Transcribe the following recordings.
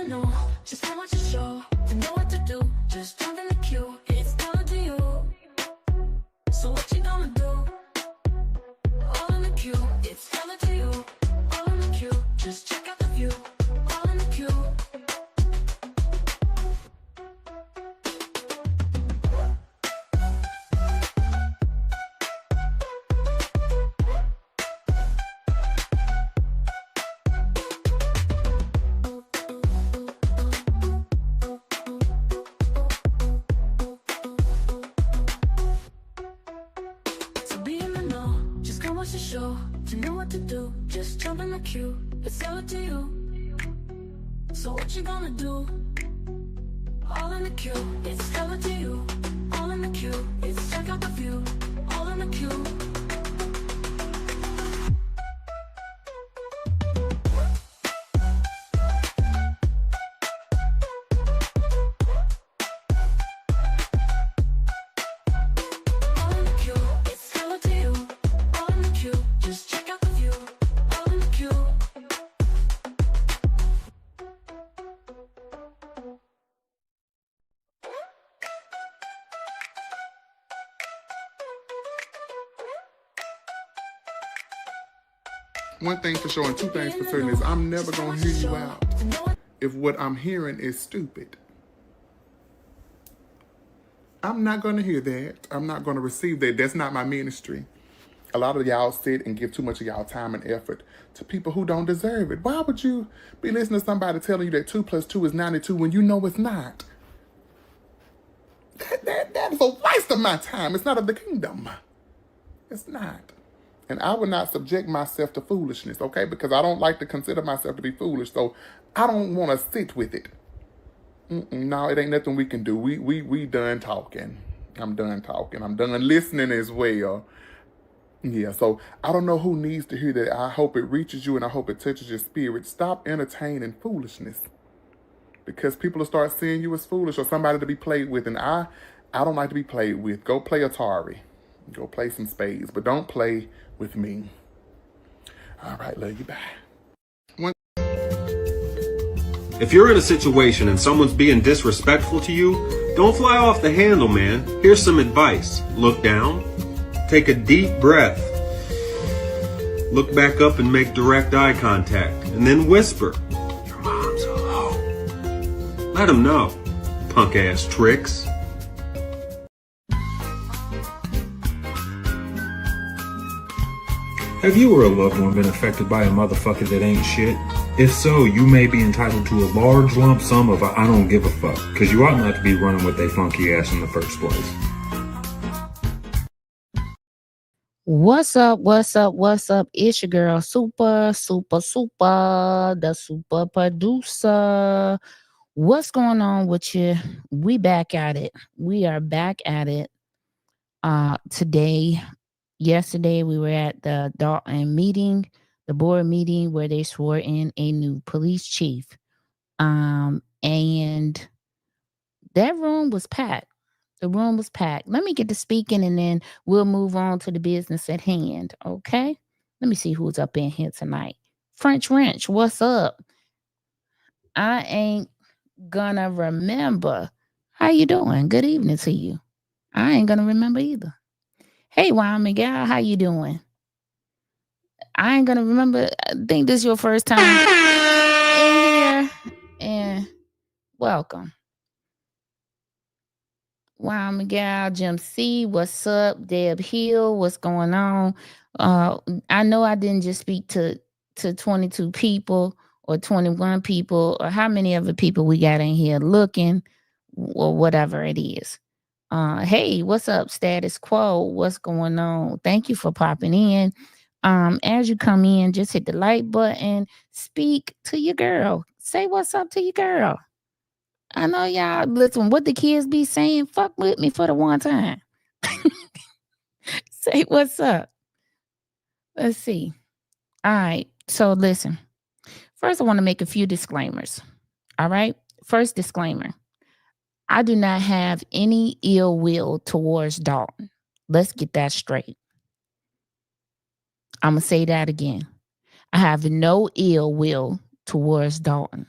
the know, just how much to show, to know what to do, just jump in the queue, it's all to you. So what you gonna do? All in the queue, it's hella to you. All in the queue, just check out the view. All in the queue. So be in the know, just come watch the show, to know what to do, just jump in the queue, it's all to you. So what you gonna do? All in the queue, it's hella to you. All in the queue, it's check out the view. All in the queue. All in the queue, it's hella to you. All in the queue, just check out the view. All in the queue. One thing for sure and two things for certain is I'm never going to hear you out if what I'm hearing is stupid. I'm not going to hear that. I'm not going to receive that. That's not my ministry. A lot of y'all sit and give too much of y'all time and effort to people who don't deserve it. Why would you be listening to somebody telling you that 2 + 2 is 92 when you know it's not? That is a waste of my time. It's not of the kingdom. It's not. And I would not subject myself to foolishness, okay? Because I don't like to consider myself to be foolish, so I don't want to sit with it. No, it ain't nothing we can do. We done talking. I'm done talking. I'm done listening as well. Yeah, so I don't know who needs to hear that. I hope it reaches you and I hope it touches your spirit. Stop entertaining foolishness. Because people will start seeing you as foolish or somebody to be played with. And I don't like to be played with. Go play Atari. Go play some spades. But don't play with me. All right, love you, bye. If you're in a situation and someone's being disrespectful to you, don't fly off the handle, man. Here's some advice. Look down, take a deep breath, look back up and make direct eye contact, and then whisper, "Your mom's hello." Let them know, punk-ass tricks. Have you or a loved one been affected by a motherfucker that ain't shit? If so, you may be entitled to a large lump sum of a I don't give a fuck, because you ought not to be running with they funky ass in the first place. What's up? What's up? What's up? It's your girl, the super producer. What's going on with you? We back at it. We are back at it. Yesterday we were at the Dalton meeting, the board meeting where they swore in a new police chief. And that room was packed. The room was packed. Let me get to speaking and then we'll move on to the business at hand. Okay. Let me see who's up in here tonight. French Wrench, what's up? I ain't gonna remember. How you doing? Good evening to you. I ain't gonna remember either. Hey, Wyoming gal, how you doing? I ain't gonna remember. I think this is your first time in here. And welcome. Wyoming gal, Jim C, what's up? Deb Hill, what's going on? I know I didn't just speak to 22 people or 21 people or how many other people we got in here looking or whatever it is. Hey, what's up, Status Quo? What's going on? Thank you for popping in. As you come in, just hit the like button, speak to your girl. Say what's up to your girl. I know y'all, listen, what the kids be saying, fuck with me for the one time. Say what's up. Let's see. All right, so listen. First, I want to make a few disclaimers. All right? First disclaimer. I do not have any ill will towards Dalton. Let's get that straight. I'm going to say that again. I have no ill will towards Dalton.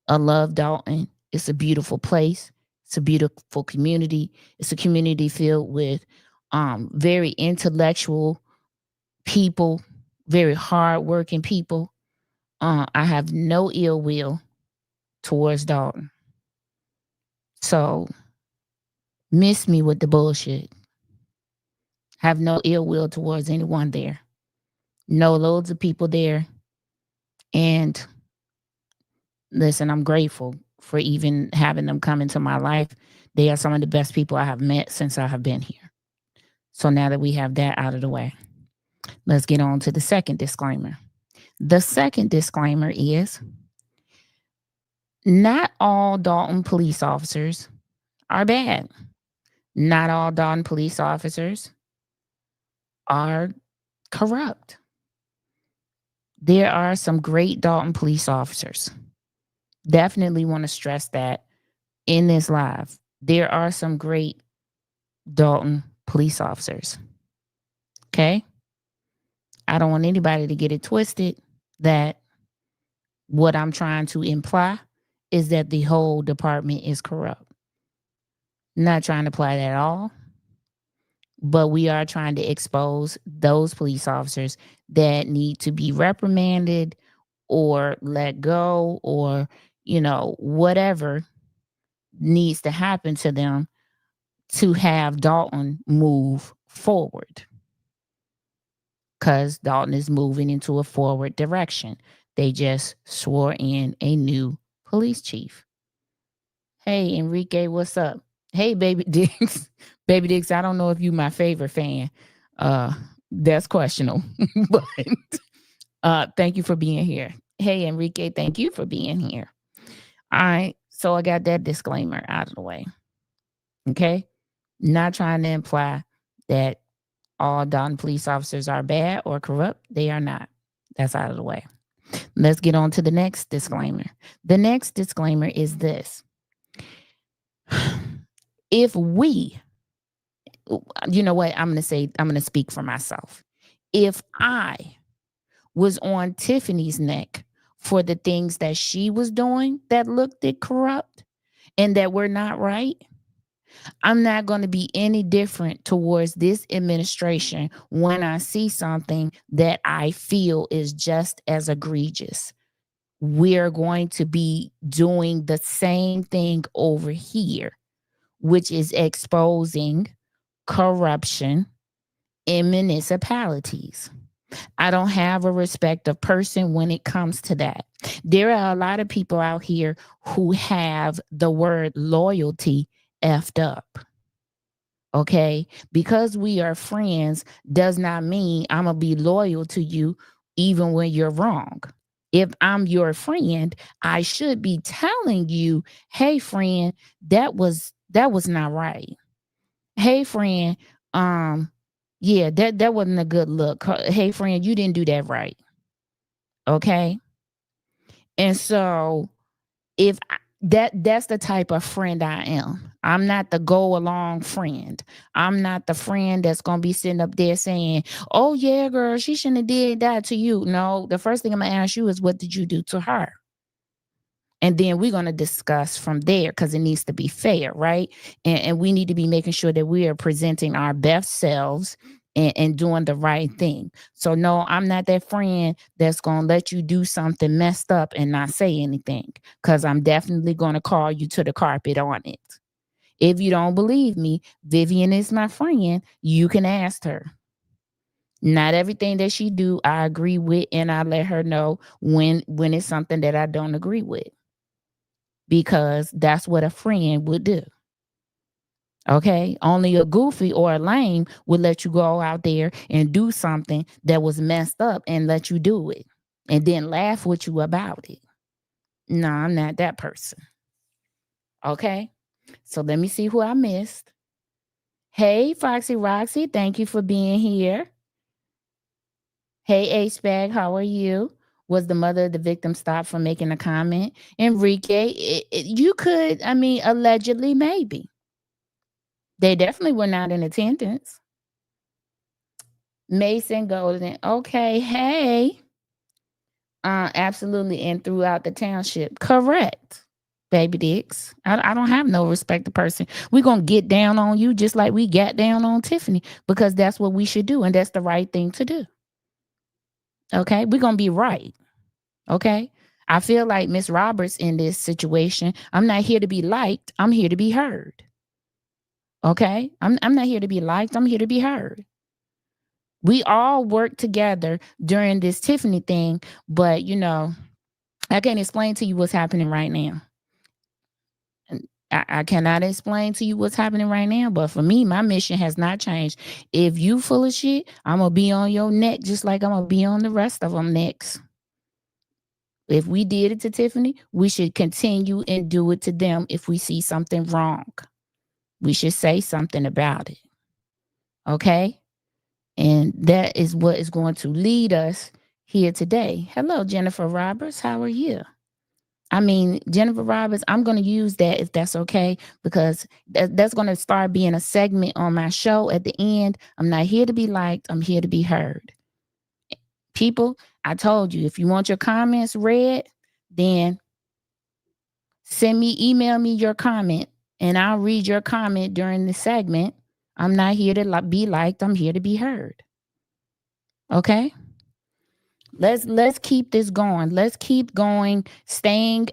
I love Dalton. It's a beautiful place. It's a beautiful community. It's a community filled with very intellectual people, very hardworking people. I have no ill will towards Dalton. So miss me with the bullshit. Have no ill will towards anyone there. Know loads of people there. And listen, I'm grateful for even having them come into my life. They are some of the best people I have met since I have been here. So now that we have that out of the way, let's get on to the second disclaimer. The second disclaimer is not all Dalton police officers are bad. Not all Dalton police officers are corrupt. There are some great Dalton police officers. Definitely want to stress that in this live. There are some great Dalton police officers. Okay? I don't want anybody to get it twisted that what I'm trying to imply is that the whole department is corrupt. Not trying to imply that at all. But we are trying to expose those police officers that need to be reprimanded or let go or, whatever needs to happen to them to have Dalton move forward. Because Dalton is moving into a forward direction. They just swore in a new police chief. Hey, Enrique, what's up? Hey, Baby Dix. Baby Dix, I don't know if you my favorite fan. That's questionable. But thank you for being here. Hey, Enrique, thank you for being here. All right. So I got that disclaimer out of the way. Okay. Not trying to imply that all Dalton police officers are bad or corrupt. They are not. That's out of the way. Let's get on to the next disclaimer. The next disclaimer is this. If we, you know what, I'm going to speak for myself. If I was on Tiffany's neck for the things that she was doing that looked corrupt and that were not right, I'm not going to be any different towards this administration when I see something that I feel is just as egregious. We're going to be doing the same thing over here, which is exposing corruption in municipalities. I don't have a respect of person when it comes to that. There are a lot of people out here who have the word loyalty effed up. Okay? Because we are friends does not mean I'm going to be loyal to you even when you're wrong. If I'm your friend, I should be telling you, hey, friend, that was not right. Hey, friend, yeah, that wasn't a good look. Hey, friend, you didn't do that right. Okay? And so if that's the type of friend I am. I'm not the go along friend. I'm not the friend that's going to be sitting up there saying, oh yeah, girl, she shouldn't have did that to you. No, the first thing I'm going to ask you is, what did you do to her? And then we're going to discuss from there because it needs to be fair, right? And we need to be making sure that we are presenting our best selves and doing the right thing. So no, I'm not that friend that's going to let you do something messed up and not say anything, because I'm definitely going to call you to the carpet on it. If you don't believe me, Vivian is my friend. You can ask her. Not everything that she do, I agree with, and I let her know when it's something that I don't agree with, because that's what a friend would do. Okay, only a goofy or a lame would let you go out there and do something that was messed up and let you do it and then laugh with you about it. No, I'm not that person. Okay, so let me see who I missed. Hey, Foxy Roxy, thank you for being here. Hey, H-Bag, how are you? Was the mother of the victim stopped from making a comment? Enrique, you could, allegedly, maybe. They definitely were not in attendance. Mason Golden. Okay, hey. Absolutely, and throughout the township. Correct, baby dicks. I don't have no respect to person. We're gonna get down on you just like we got down on Tiffany because that's what we should do, and that's the right thing to do. Okay, we're gonna be right. Okay. I feel like Miss Roberts in this situation. I'm not here to be liked. I'm here to be heard. Okay. I'm not here to be liked. I'm here to be heard. We all work together during this Tiffany thing, but I can't explain to you what's happening right now. And I cannot explain to you what's happening right now, but for me, my mission has not changed. If you full of shit, I'm gonna be on your neck just like I'm gonna be on the rest of them next. If we did it to Tiffany, we should continue and do it to them if we see something wrong. We should say something about it. Okay? And that is what is going to lead us here today. Hello, Jennifer Roberts. How are you? I mean, Jennifer Roberts, I'm going to use that if that's okay, because that's going to start being a segment on my show at the end. I'm not here to be liked. I'm here to be heard. People, I told you, if you want your comments read, then email me your comment, and I'll read your comment during the segment. I'm not here to be liked. I'm here to be heard. Okay? Let's keep this going. Let's keep going, staying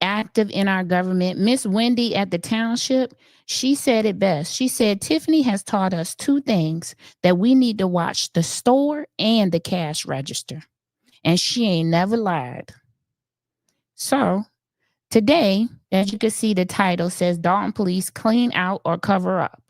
active in our government. Miss Wendy at the township, she said it best. She said, Tiffany has taught us two things: that we need to watch the store and the cash register. And she ain't never lied. So today, as you can see, the title says Dalton Police Clean Out or Cover Up.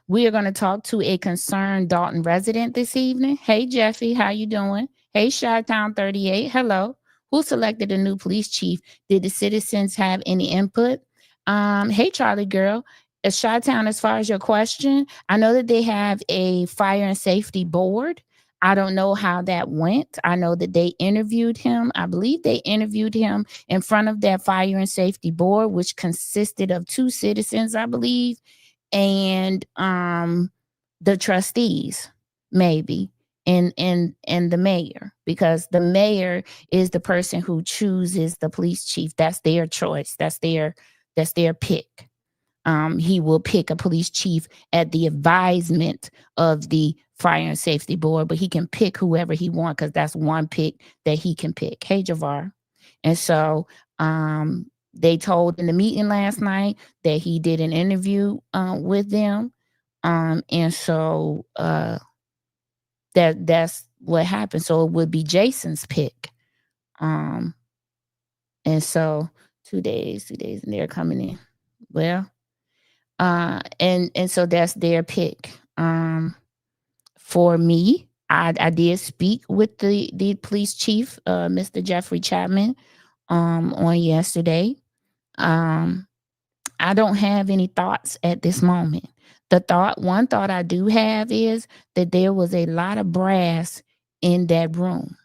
We are going to talk to a concerned Dalton resident this evening. Hey, Jeffy, how you doing? Hey, Chi-Town 38, hello. Who selected a new police chief? Did the citizens have any input? Hey, Charlie girl. Chi-Town, as far as your question, I know that they have a fire and safety board. I don't know how that went. I know that they interviewed him. I believe they interviewed him in front of that fire and safety board, which consisted of 2 citizens, I believe, and the trustees, maybe, and the mayor, because the mayor is the person who chooses the police chief. That's their choice. That's their pick. He will pick a police chief at the advisement of the fire and safety board, but he can pick whoever he wants because that's one pick that he can pick. Hey, Javar. And so they told in the meeting last night that he did an interview with them. And so that's what happened. So it would be Jason's pick. And so 2 days, and they're coming in. Well, and so that's their pick. For me, I did speak with the police chief, Mr. Jeffrey CHAPMAN, on yesterday. I don't have any thoughts at this moment. One thought I do have is that there was a lot of brass in that room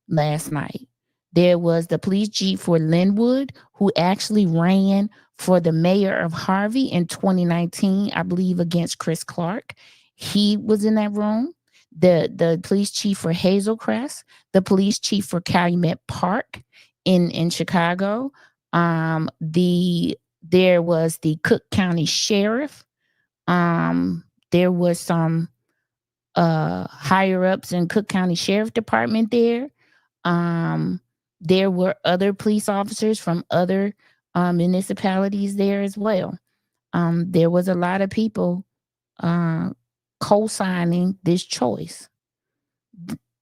last night. There was the police chief for Linwood, who actually ran for the mayor of Harvey in 2019, I believe, against Chris Clark. He was in that room. The police chief for Hazelcrest, the police chief for Calumet Park in Chicago. There was the Cook County sheriff. There was some higher ups in Cook County Sheriff Department there. There were other police officers from other municipalities there as well. There was a lot of people co-signing this choice.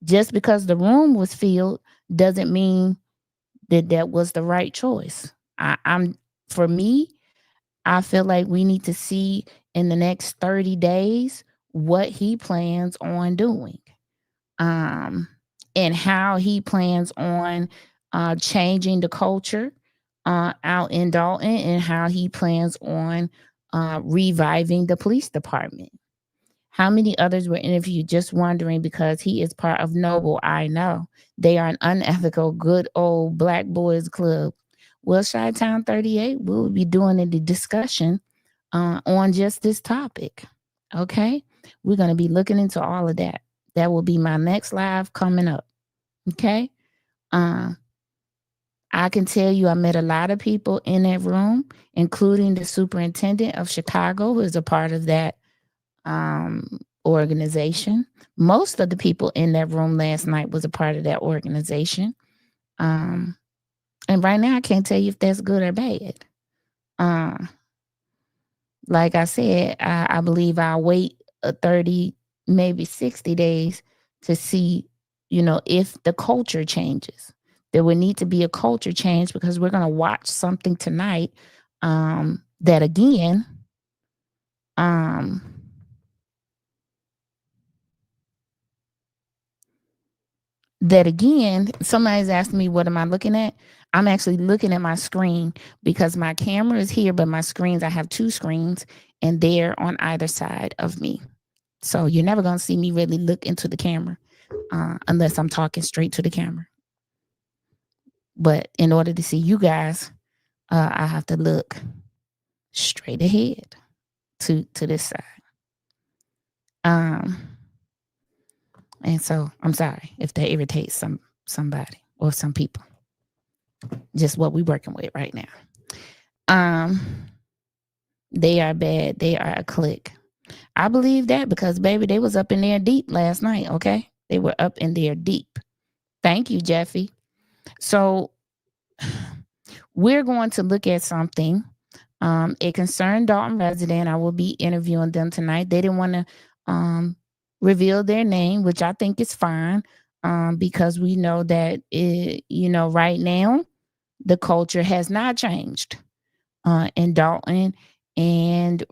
Just because the room was filled doesn't mean that was the right choice. For me, I feel like we need to see in the next 30 days what he plans on doing, and how he plans on changing the culture out in Dalton, and how he plans on reviving the police department. How many others were interviewed? Just wondering, because he is part of Noble. I know they are an unethical, good old black boys club. Well, Chi-Town 38 will be doing the discussion on just this topic. Okay, we're going to be looking into all of that. That will be my next live coming up. Okay, I can tell you I met a lot of people in that room, including the superintendent of Chicago, who is a part of that organization. Most of the people in that room last night was a part of that organization. And right now, I can't tell you if that's good or bad. Like I said, I believe I'll wait 30, maybe 60 days to see, if the culture changes. There would need to be a culture change because we're going to watch something tonight that again, somebody's asking me, what am I looking at? I'm actually looking at my screen because my camera is here, but my screens, I have 2 screens and they're on either side of me. So you're never going to see me really look into the camera unless I'm talking straight to the camera. But in order to see you guys, I have to look straight ahead to this side. And so I'm sorry if that irritates somebody or some people. Just what we're working with right now. They are bad. They are a clique. I believe that because, baby, they was up in there deep last night, okay? They were up in there deep. Thank you, Jeffy. So we're going to look at something. A concerned Dalton resident. I will be interviewing them tonight. They didn't want to reveal their name, which I think is fine because we know that, right now, the culture has not changed in Dalton, and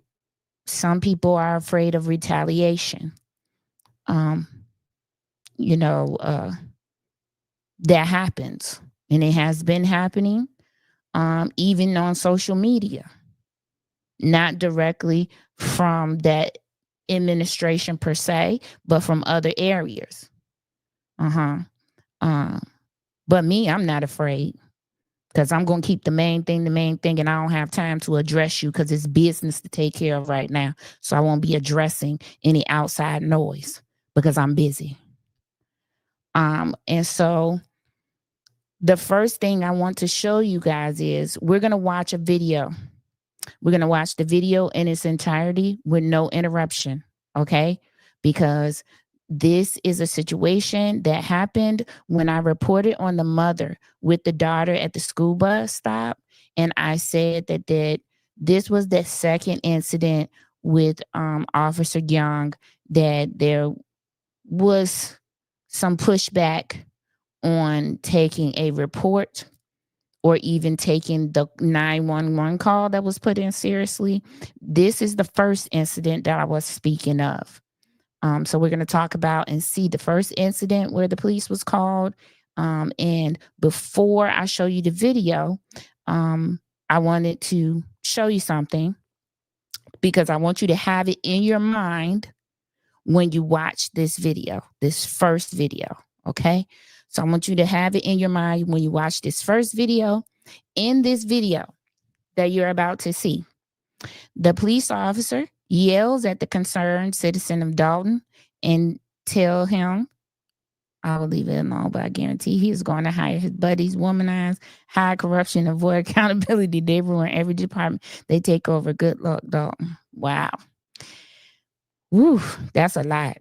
some people are afraid of retaliation. That happens, and it has been happening even on social media, not directly from that administration per se, but from other areas. But me, I'm not afraid because I'm going to keep the main thing, and I don't have time to address you because it's business to take care of right now. So I won't be addressing any outside noise because I'm busy. And so the first thing I want to show you guys is we're going to watch a video. We're going to watch the video in its entirety with no interruption, okay? Because this is a situation that happened when I reported on the mother with the daughter at the school bus stop. And I said that this was the second incident with Officer Young, that there was some pushback on taking a report or even taking the 911 call that was put in seriously. This is the first incident that I was speaking of. So we're going to talk about and see the first incident where the police was called. And before I show you the video, I wanted to show you something because I want you to have it in your mind when you watch this video, this first video, okay? So I want you to have it in your mind when you watch this first video. In this video that you're about to see, the police officer yells at the concerned citizen of Dalton and tell him, I will leave it alone, but I guarantee he is going to hire his buddies, womanize, hide corruption, avoid accountability. They ruin every department they take over. Good luck, Dalton. Wow. Woo, that's a lot.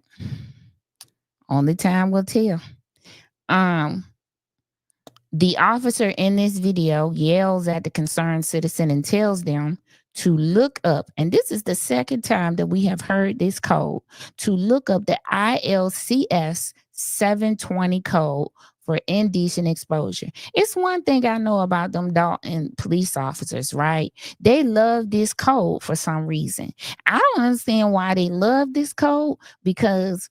Only time will tell. The officer in this video yells at the concerned citizen and tells them to look up, and this is the second time that we have heard this code, to look up the ILCS 720 code for indecent exposure. It's one thing I know about them Dalton police officers, right? They love this code for some reason. I don't understand why they love this code, because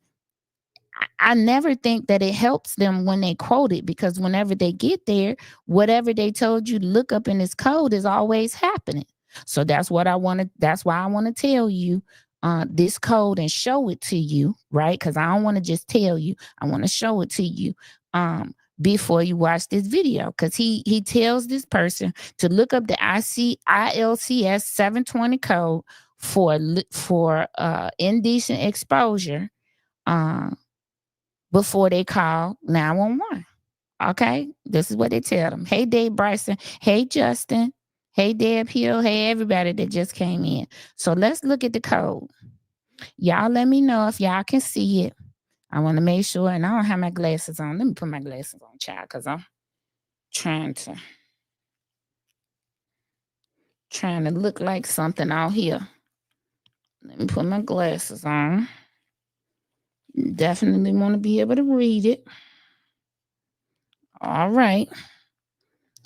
I never think that it helps them when they quote it, because whenever they get there, whatever they told you to look up in this code is always happening. So that's why I want to tell you this code and show it to you, right? Because I don't want to just tell you. I want to show it to you before you watch this video, because he tells this person to look up the ILCS 720 code for indecent exposure before they call 911. Okay, This is what they tell them. Hey, Dave Bryson. Hey, Justin. Hey, Deb Hill. Hey, everybody that just came in. So let's look at the code. Y'all let me know if y'all can see it. I want to make sure, and I don't have my glasses on. Let me put my glasses on, child, because I'm trying to look like something out here. Let me put my glasses on. Definitely want to be able to read it. All right.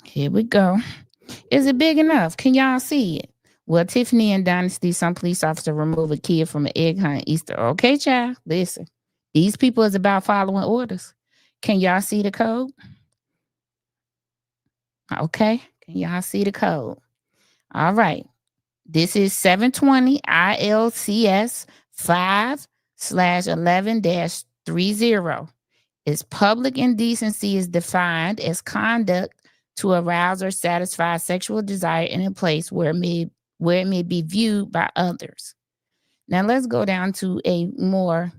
Here we go. Is it big enough? Can y'all see it? Well, Tiffany and Dynasty, some police officer remove a kid from an egg hunt Easter. Okay, child, listen. These people is about following orders. Can y'all see the code? Okay. Can y'all see the code? All right. This is 720 ILCS 5/11-30. Its public indecency is defined as conduct to arouse or satisfy sexual desire in a place where it may be viewed by others. Now let's go down to a more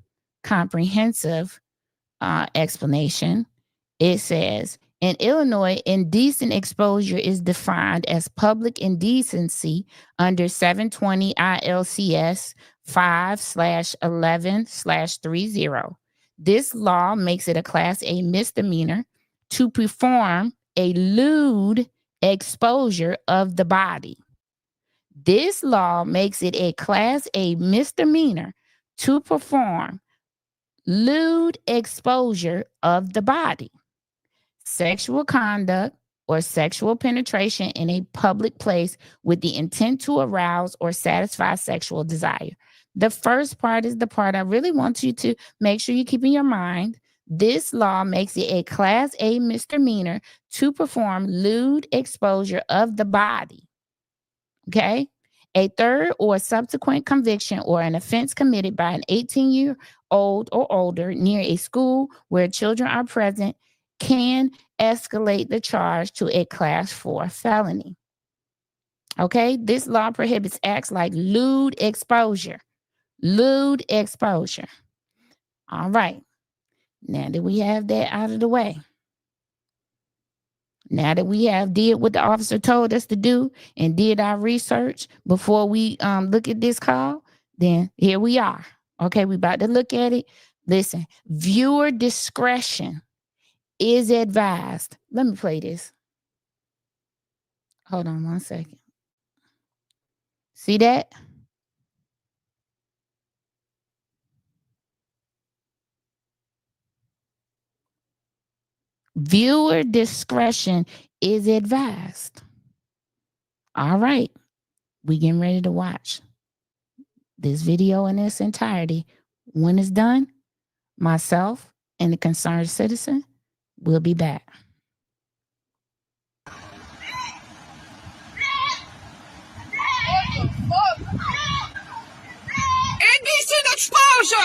comprehensive explanation. It says, in Illinois, indecent exposure is defined as public indecency under 720 ILCS 5/11-30. This law makes it a Class A misdemeanor to perform a lewd exposure of the body. This law makes it a Class A misdemeanor to perform lewd exposure of the body, sexual conduct, or sexual penetration in a public place with the intent to arouse or satisfy sexual desire. The first part is the part I really want you to make sure you keep in your mind. This law makes it a Class A misdemeanor to perform lewd exposure of the body. Okay? A third or subsequent conviction or an offense committed by an 18-year-old or older near a school where children are present can escalate the charge to a Class 4 felony. Okay? This law prohibits acts like lewd exposure. Lewd exposure. All right. Now that we have that out of the way, now that we have did what the officer told us to do and did our research before we look at this call, then here we are. Okay, we about to look at it. Listen, viewer discretion is advised. Let me play this. Hold on 1 second. See that? Viewer discretion is advised. All right. We getting ready to watch this video in its entirety. When it's done, myself and the concerned citizen will be back. Indecent exposure!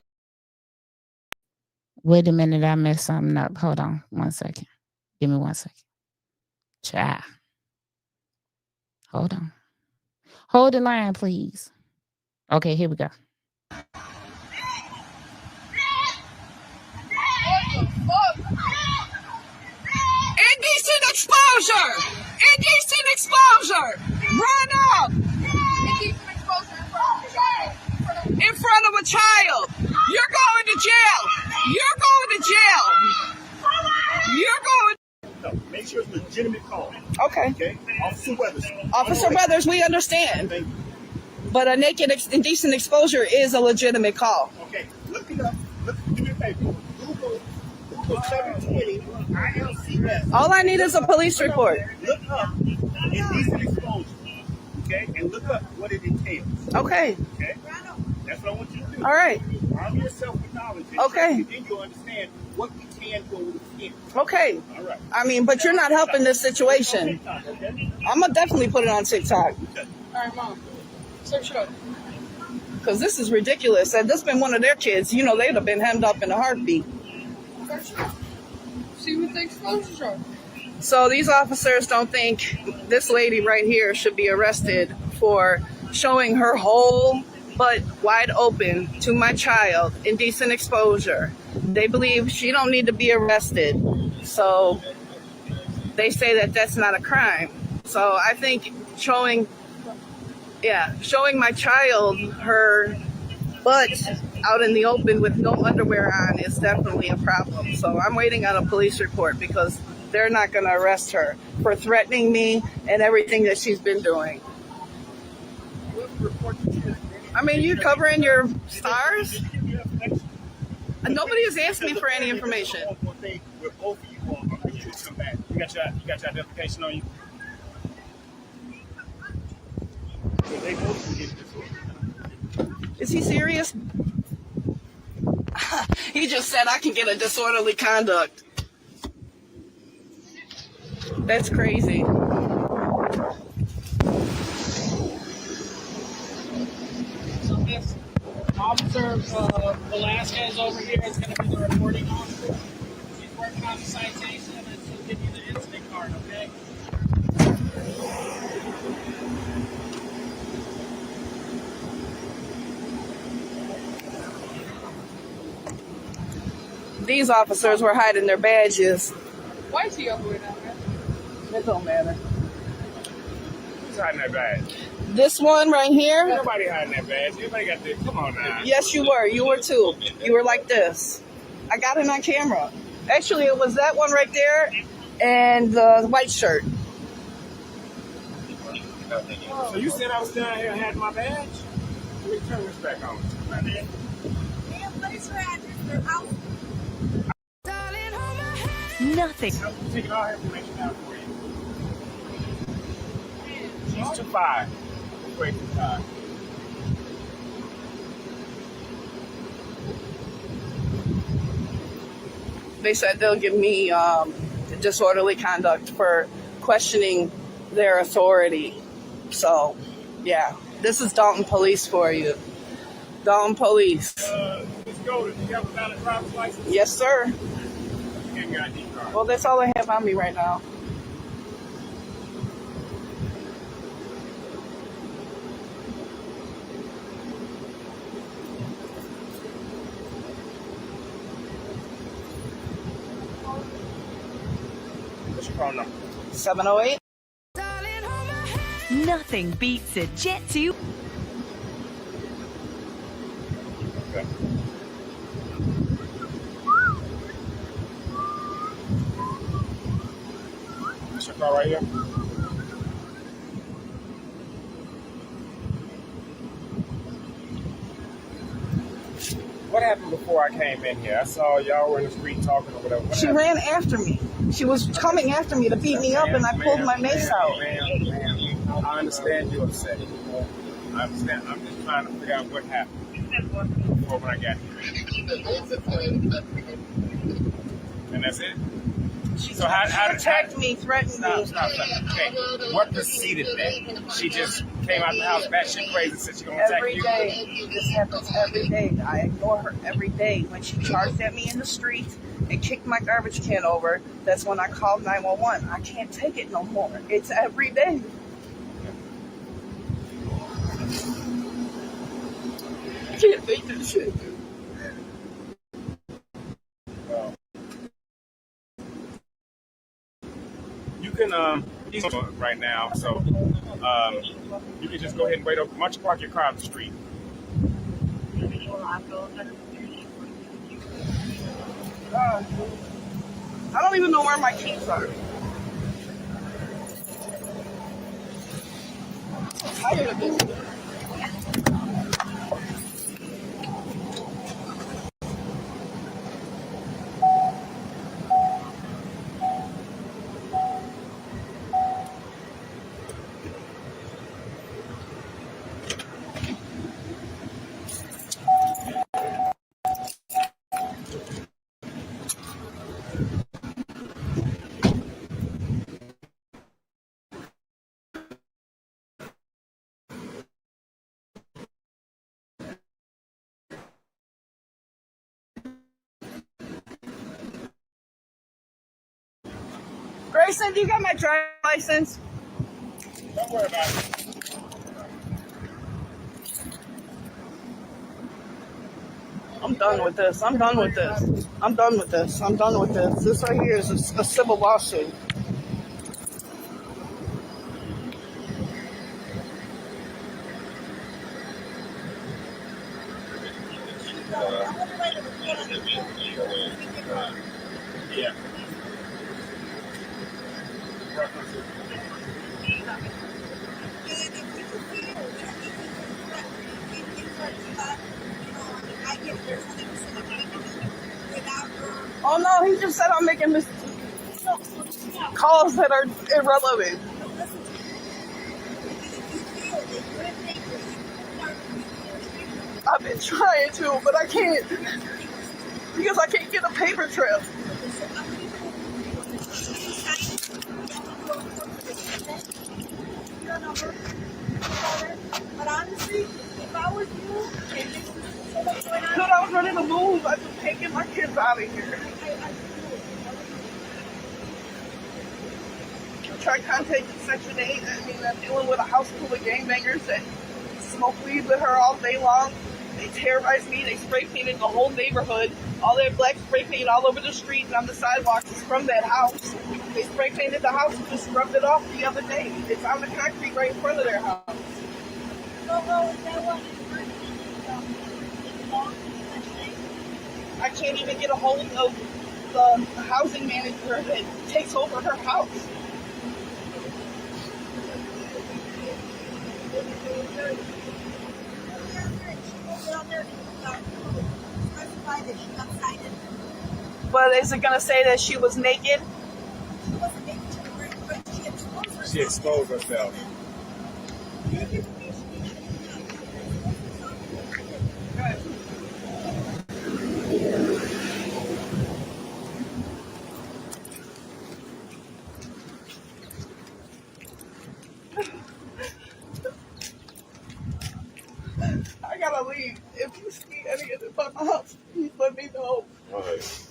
Wait a minute, I messed something up. Hold on 1 second. Give me 1 second. Child. Hold on. Hold the line, please. Okay, here we go. Indecent exposure! Indecent exposure! Run up! Indecent exposure in front of a child. You're going to jail. You're going to jail. You're going. No, make sure it's a legitimate call. Okay. Okay? Officer Weathers. Officer Weathers, we understand. Thank you. But a naked indecent exposure is a legitimate call. Okay, look it up. Do me a favor. Google 720 ILCS. All I need is a police report. Look up indecent exposure. Okay? And look up what it entails. Okay. Okay? That's what I want you to do. All right. Arm yourself with knowledge. Okay. And then you'll understand what we can go with the Okay. All right. I mean, but you're not helping this situation. Okay? I'm going to definitely put it on TikTok. Okay. All right, Mom. Search it up. Because this is ridiculous. Had this been one of their kids, you know, they'd have been hemmed up in a heartbeat. See what the exposures are. So these officers don't think this lady right here should be arrested for showing her whole butt wide open to my child, indecent exposure. They believe she don't need to be arrested. So they say that that's not a crime. So I think showing my child her butt out in the open with no underwear on is definitely a problem. So I'm waiting on a police report because they're not going to arrest her for threatening me and everything that she's been doing. I mean, you covering your stars? Nobody has asked me for any information. You got your identification on you? Is he serious? He just said I can get a disorderly conduct. That's crazy. So this officer Velasquez over here is going to be the reporting officer. She's working on the citation and she'll give you the incident card, okay? These officers were hiding their badges. Why is he over down there? It don't matter. Who's hiding that badge? This one right here. Nobody hiding that badge. Everybody got this. Come on now. Yes, you were. You were too. You were like this. I got it on camera. Actually, it was that one right there and the white shirt. So you said I was down here and had my badge? Let me turn this back on. Nothing. I'm taking all her information out for you. She's 2'5". Wait, 2'5". They said they'll give me disorderly conduct for questioning their authority. So, yeah, this is Dalton Police for you. Dalton Police. Let's go. Do you have a valid driver's license? Yes, sir. You got your ID card. Well, that's all I have on me right now. What's your phone number? 708. Nothing beats a Jet 2. Okay. That's your car right here? What happened before I came in here? I saw y'all were in the street talking or whatever. What She happened? ran after me. She was coming after me to beat me up, and I pulled my mace out. Ma'am, I understand you're upset. I understand. I'm just trying to figure out what happened before when I got here. And that's it? She So how attacked me, threatened me. Stop. Okay, what preceded that? She just came out the house batshit crazy, said she gonna attack Every you? day. This happens every day. I ignore her every day. When she charged at me in the street and kicked my garbage can over, that's when I called 911. I can't take it no more. It's every day. I can't take this shit. Well, you can he's right now, so you can just go ahead and wait over. Why don't you park your car on the street? I don't even know where my keys are. I'm tired of this. Grayson, do you got my driver's license? Don't worry about it. I'm done with this. I'm done with this. This right here is a civil lawsuit. Yeah. Oh no, he just said I'm making calls that are irrelevant. I've been trying to, but I can't because I can't get a paper trail. But honestly, if I was you, because I was ready to move, I'd be taking my kids out of here. Try contacting Section 8. I mean, I'm dealing with a house full of gangbangers that smoke weed with her all day long. They terrorize me. They spray painted the whole neighborhood. All that black spray paint all over the street and on the sidewalks is from that house. They spray painted the house and just rubbed it off the other day. It's on the concrete right in front of their house. I can't even get a hold of the housing manager that takes over her house. But is it going to say that she was naked? She exposed herself. I gotta leave. If you see any of this at my house, please let me know. All right.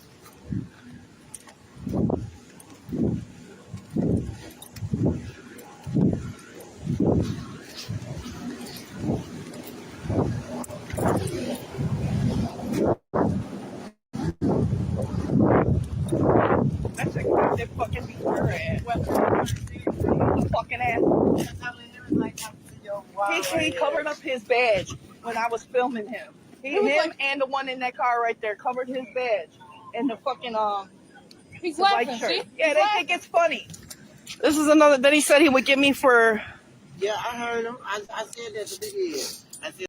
That's like they fucking beat her ass. The fucking ass. He covered up his badge when I was filming him. Him and the one in that car right there covered his badge and the fucking He's the white laughing. shirt. See? Yeah, they think it's funny. This is another that he said he would give me for. Yeah, I heard him. I said that to the end. I said.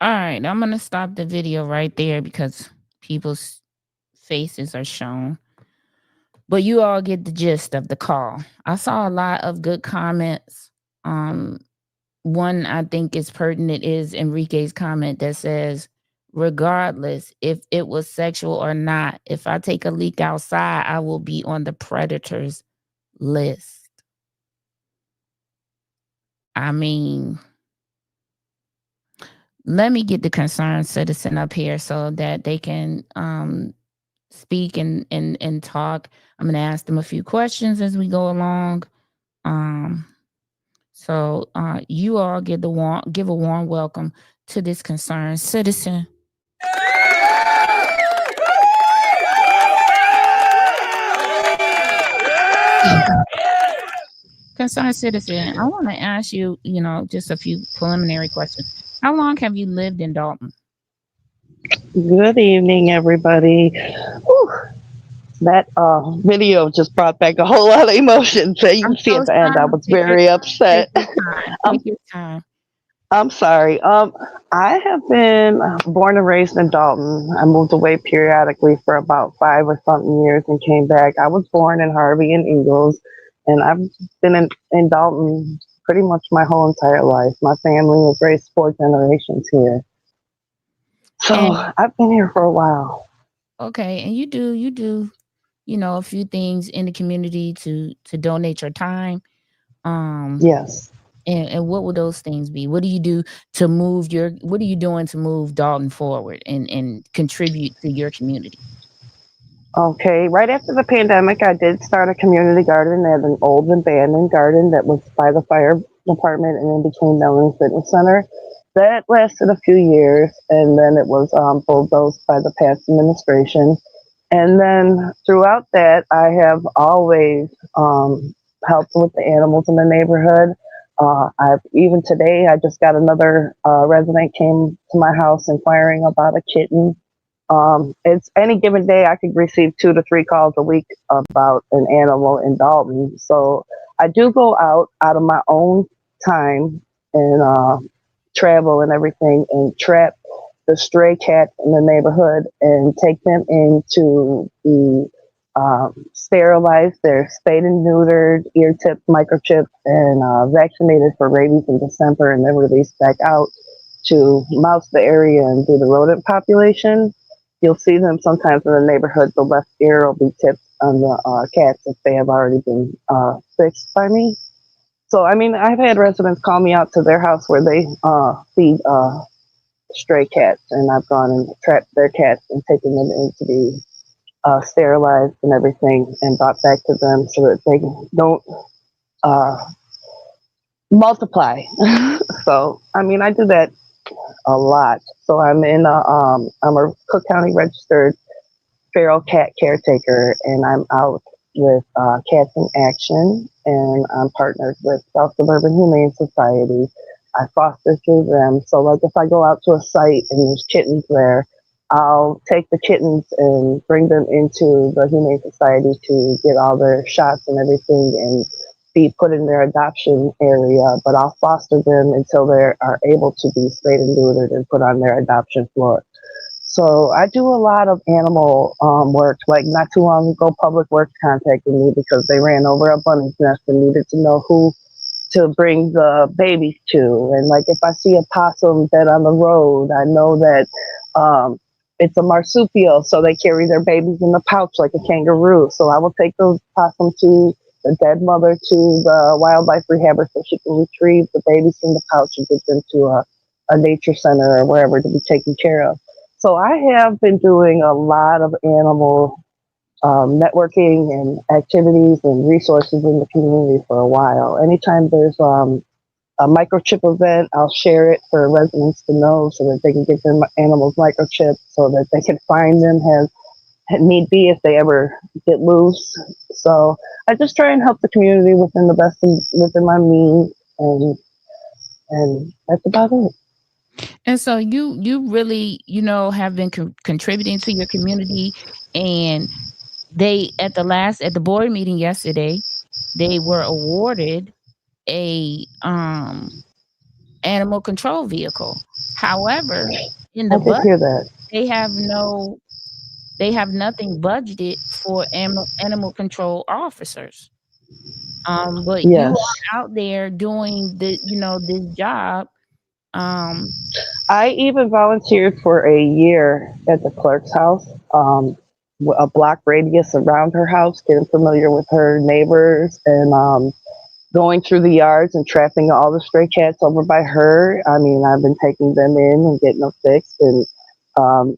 All right, I'm gonna stop the video right there because people's faces are shown. But you all get the gist of the call. I saw a lot of good comments. One I think is pertinent is Enrique's comment that says, regardless if it was sexual or not, if I take a leak outside, I will be on the predators list. I mean, let me get the concerned citizen up here so that they can speak and talk. I'm going to ask them a few questions as we go along. So you all give a warm welcome to this concerned citizen. Concerned citizen, I want to ask you, just a few preliminary questions. How long have you lived in Dalton? Good evening, everybody. Whew. That video just brought back a whole lot of emotions. So you can see at the end, I was very upset. Take your time. I'm sorry. I have been born and raised in Dalton. I moved away periodically for about 5 or something years and came back. I was born in Harvey and Eagles, and I've been in Dalton pretty much my whole entire life. My family was raised 4 generations here. So I've been here for a while. Okay, and you do, a few things in the community to donate your time. Yes. And what would those things be? What do you do to move what are you doing to move Dalton forward and contribute to your community? Okay, right after the pandemic, I did start a community garden at an old abandoned garden that was by the fire department and in between Mellon Fitness Center. That lasted a few years, and then it was bulldozed by the past administration. And then throughout that, I have always helped with the animals in the neighborhood. I've even today, I just got another resident came to my house inquiring about a kitten. It's any given day I could receive 2 to 3 calls a week about an animal in Dalton. So I do go out of my own time and travel and everything and trap the stray cats in the neighborhood and take them into the sterilized. They're spayed and neutered, ear tipped, microchipped, and vaccinated for rabies in December, and then released back out to mouse the area and do the rodent population. You'll see them sometimes in the neighborhood. The left ear will be tipped on the cats if they have already been fixed by me. So, I mean, I've had residents call me out to their house where they feed stray cats, and I've gone and trapped their cats and taken them into the sterilized and everything and brought back to them so that they don't uh, multiply. So, I mean, I do that a lot. So I'm a Cook County registered feral cat caretaker, and I'm out with Cats in Action, and I'm partnered with South Suburban Humane Society. I foster through them. So, like, if I go out to a site and there's kittens there, I'll take the kittens and bring them into the Humane Society to get all their shots and everything and be put in their adoption area. But I'll foster them until they are able to be spayed and neutered and put on their adoption floor. So I do a lot of animal work. Like not too long ago, Public Works contacted me because they ran over a bunny's nest and needed to know who to bring the babies to. And like if I see a possum dead on the road, I know that it's a marsupial, so they carry their babies in the pouch like a kangaroo. So I will take those possum to the dead mother to the wildlife rehabber so she can retrieve the babies from the pouch and get them to a nature center or wherever to be taken care of. So I have been doing a lot of animal networking and activities and resources in the community for a while. Anytime there's a microchip event, I'll share it for residents to know so that they can get their animals microchipped so that they can find them as need be if they ever get loose. So I just try and help the community within the best within my means, and that's about it. And so you really, have been contributing to your community, and they at the board meeting yesterday, they were awarded a animal control vehicle. However, in I the did budget, hear that. they have no they have nothing budgeted for animal control officers. But you Yes. are out there doing this job. Um, I even volunteered for a year at the clerk's house, a block radius around her house, getting familiar with her neighbors and going through the yards and trapping all the stray cats over by her. I mean, I've been taking them in and getting them fixed and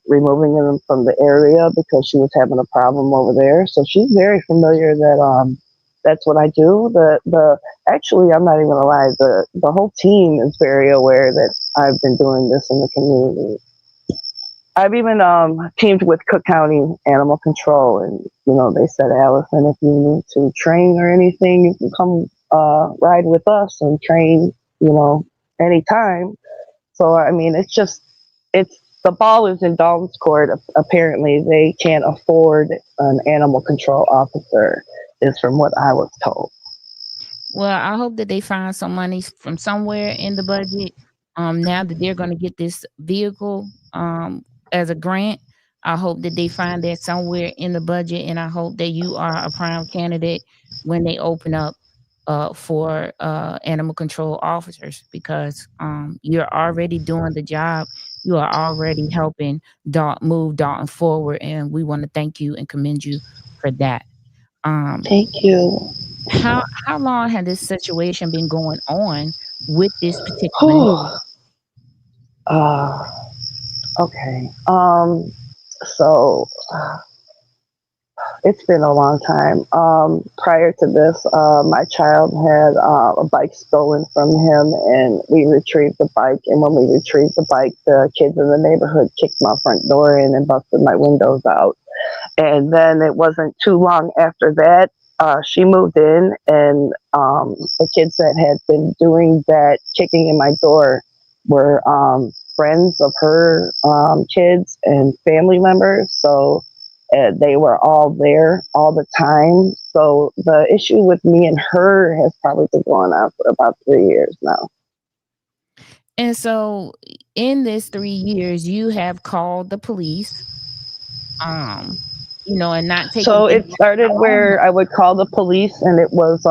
removing them from the area because she was having a problem over there. So she's very familiar that that's what I do. The actually, I'm not even gonna lie. The whole team is very aware that I've been doing this in the community. I've even teamed with Cook County Animal Control, and they said, Allison, if you need to train or anything, you can come ride with us and train, anytime. So I mean, it's the ball is in Dalton's court. Apparently, they can't afford an animal control officer, is from what I was told. well, I hope that they find some money from somewhere in the budget. Now that they're going to get this vehicle as a grant, I hope that they find that somewhere in the budget, and I hope that you are a prime candidate when they open up for animal control officers, because you're already doing the job. You are already helping move Dalton forward, and we want to thank you and commend you for that. Um, Thank you. how long had this situation been going on with this particular need? Whew. uh, okay. So it's been a long time. Prior to this, my child had a bike stolen from him, and we retrieved the bike. And when we retrieved the bike, the kids in the neighborhood kicked my front door in and busted my windows out. And then it wasn't too long after that, she moved in, and the kids that had been doing that kicking in my door were friends of her kids and family members. So they were all there all the time. So the issue with me and her has probably been going on for about 3 years now. And so in this 3 years, you have called the police, um, and not taken So it any started action. where I would call the police, and it was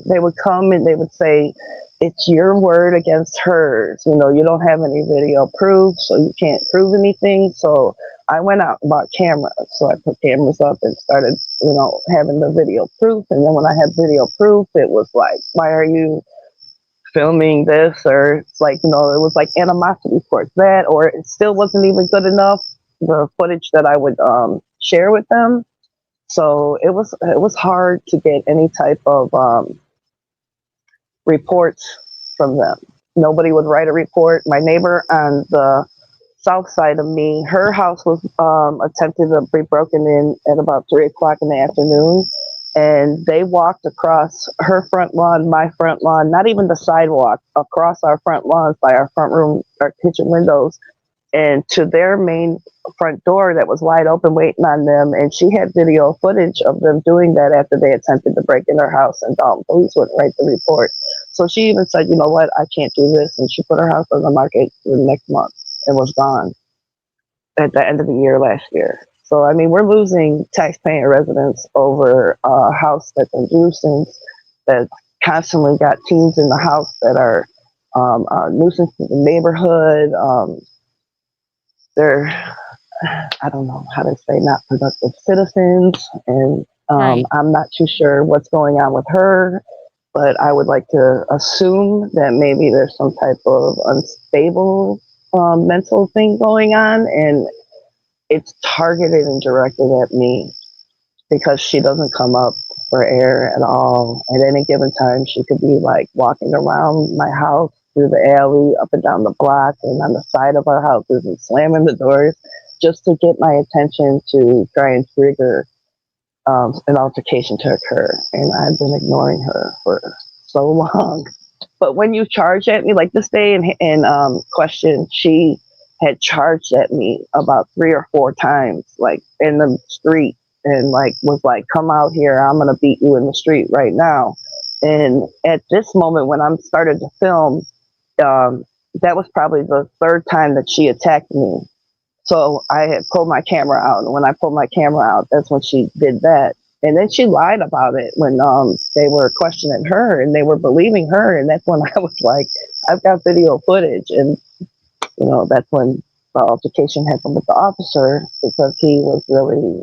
they would come and they would say, "It's your word against hers. You don't have any video proof, so you can't prove anything." So I went out and bought cameras. So I put cameras up and started, having the video proof. And then when I had video proof, it was like, "Why are you filming this?" Or it's like, it was like animosity towards that, or it still wasn't even good enough, the footage that I would share with them. So it was hard to get any type of reports from them. Nobody would write a report. My neighbor on the south side of me, her house was attempted to be broken in at about 3 o'clock in the afternoon. And they walked across her front lawn, my front lawn, not even the sidewalk, across our front lawns by our front room, our kitchen windows, and to their main front door that was wide open waiting on them. And she had video footage of them doing that after they attempted to break in her house, and Dalton police wouldn't write the report. So she even said, "You know what, I can't do this." And she put her house on the market the next month and was gone at the end of the year last year. So, I mean, we're losing taxpaying residents over a house that's a nuisance, that constantly got teens in the house that are a nuisance to the neighborhood. They're, I don't know how to say, not productive citizens. And Right. I'm not too sure what's going on with her, but I would like to assume that maybe there's some type of unstable mental thing going on, and it's targeted and directed at me because she doesn't come up for air at all. At any given time, she could be like walking around my house, through the alley, up and down the block, and on the side of our houses, and slamming the doors just to get my attention, to try and trigger an altercation to occur. And I've been ignoring her for so long. But when you charge at me, like this day in question, she had charged at me about 3 or 4 times, like in the street, and like was like, "Come out here, I'm gonna beat you in the street right now." And at this moment, when I'm started to film, that was probably the third time that she attacked me. So I had pulled my camera out, and when I pulled my camera out, that's when she did that. And then she lied about it when they were questioning her and they were believing her. And that's when I was like, "I've got video footage." And that's when the altercation happened with the officer, because he was really,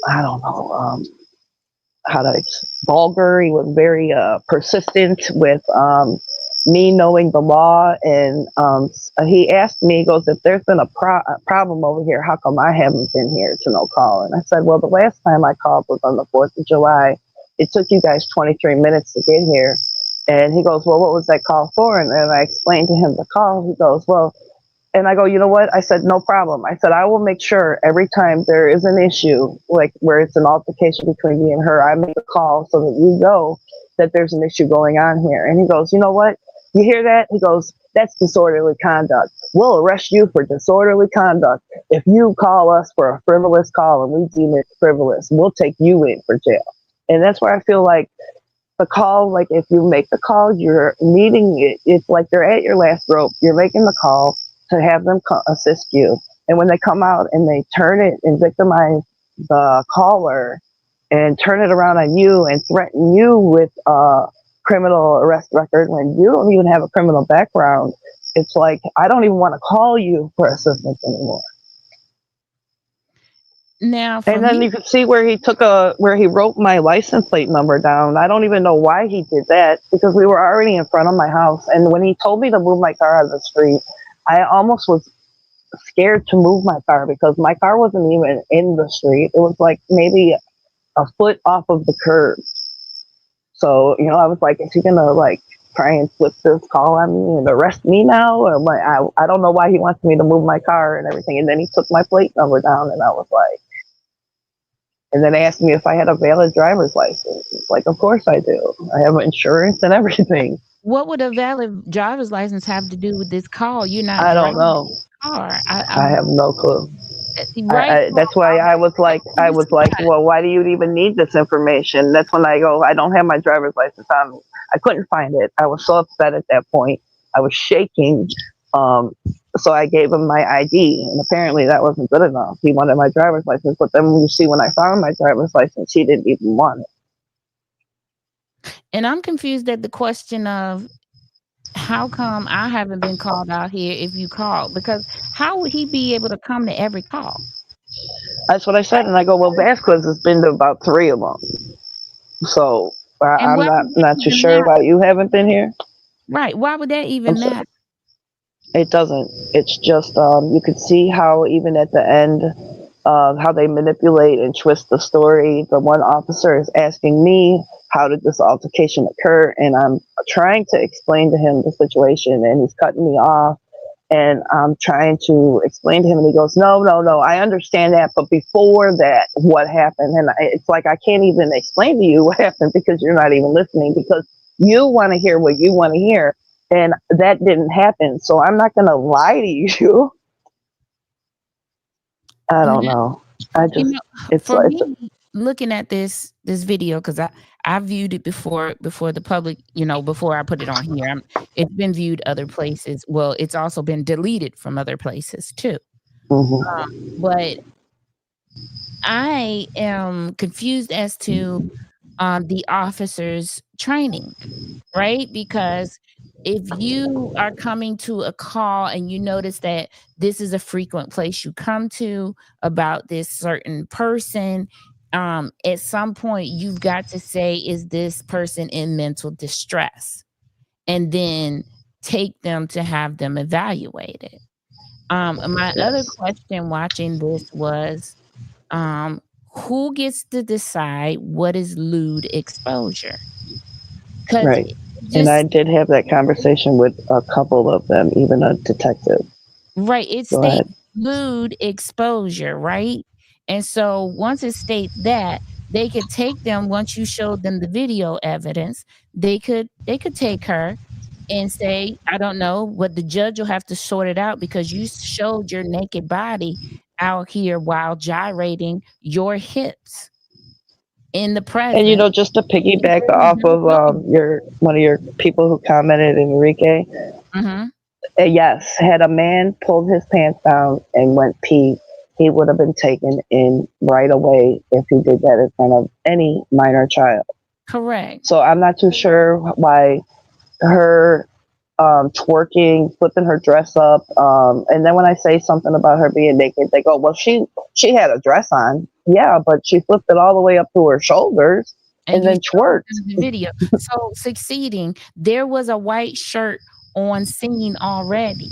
I don't know, vulgar. He was very persistent with me knowing the law. And he asked me, he goes, "If there's been a problem over here, how come I haven't been here to no call?" And I said, "Well, the last time I called was on the 4th of July. It took you guys 23 minutes to get here." And he goes, "Well, what was that call for?" And then I explained to him the call. He goes, "Well," and I go, "You know what?" I said, "No problem." I said, "I will make sure every time there is an issue, like where it's an altercation between me and her, I make a call so that you know that there's an issue going on here." And he goes, "You know what? You hear that?" He goes, "That's disorderly conduct. We'll arrest you for disorderly conduct. If you call us for a frivolous call and we deem it frivolous, we'll take you in for jail." And that's where I feel like the call, like if you make the call, you're needing it. It's like they're at your last rope. You're making the call to have them assist you. And when they come out and they turn it and victimize the caller and turn it around on you and threaten you with a criminal arrest record when you don't even have a criminal background, it's like, I don't even want to call you for assistance anymore. Now, for And then me, you could see where he wrote my license plate number down. I don't even know why he did that, because we were already in front of my house. And when he told me to move my car out of the street, I almost was scared to move my car, because my car wasn't even in the street. It was like maybe a foot off of the curb. So, I was like, is he going to like try and flip this call on me and arrest me now? Or I don't know why he wants me to move my car and everything. And then he took my plate number down, and I was like, And then asked me if I had a valid driver's license. It's like, of course I do. I have insurance and everything. What would a valid driver's license have to do with this call? You're not I don't driving know. the car. I have no clue. Right. That's why I was like, well, why do you even need this information? That's when I go, I don't have my driver's license on. I couldn't find it. I was so upset at that point. I was shaking. So I gave him my ID, and apparently that wasn't good enough. He wanted my driver's license, but then when I found my driver's license, he didn't even want it. And I'm confused at the question of how come I haven't been called out here if you called? Because how would he be able to come to every call? That's what I said, and I go, well, Vasquez has been to about 3 of them. So I'm not too sure why you haven't been here. Right. Why would that even matter? It doesn't. It's just you could see how even at the end, how they manipulate and twist the story. The one officer is asking me, how did this altercation occur? And I'm trying to explain to him the situation, and he's cutting me off. And I'm trying to explain to him, and he goes, no, I understand that. But before that, what happened? And it's like, I can't even explain to you what happened because you're not even listening, because you want to hear what you want to hear. And that didn't happen. So I'm not going to lie to you. I don't know. It's for like, me, looking at this video, because I viewed it before the public, before I put it on here. It's been viewed other places. Well, it's also been deleted from other places too. But I am confused as to the officers' training, right? Because if you are coming to a call and you notice that this is a frequent place you come to about this certain person, at some point you've got to say, is this person in mental distress? And then take them to have them evaluated. My other question watching this was, who gets to decide what is lewd exposure? Right. And I did have that conversation with a couple of them, even a detective. Right. It states lewd exposure, right? And so once it states that, they could take them, once you showed them the video evidence, they could take her and say, I don't know, what the judge will have to sort it out, because you showed your naked body out here while gyrating your hips in the presence. And just to piggyback off of one of your people who commented, Enrique. Yes, had a man pulled his pants down and went pee, he would have been taken in right away if he did that in front of any minor child. Correct. So I'm not too sure why her twerking, flipping her dress up, and then when I say something about her being naked, they go, well, she had a dress on. Yeah, but she flipped it all the way up to her shoulders and then twerked. The video. So succeeding, there was a white shirt on scene already.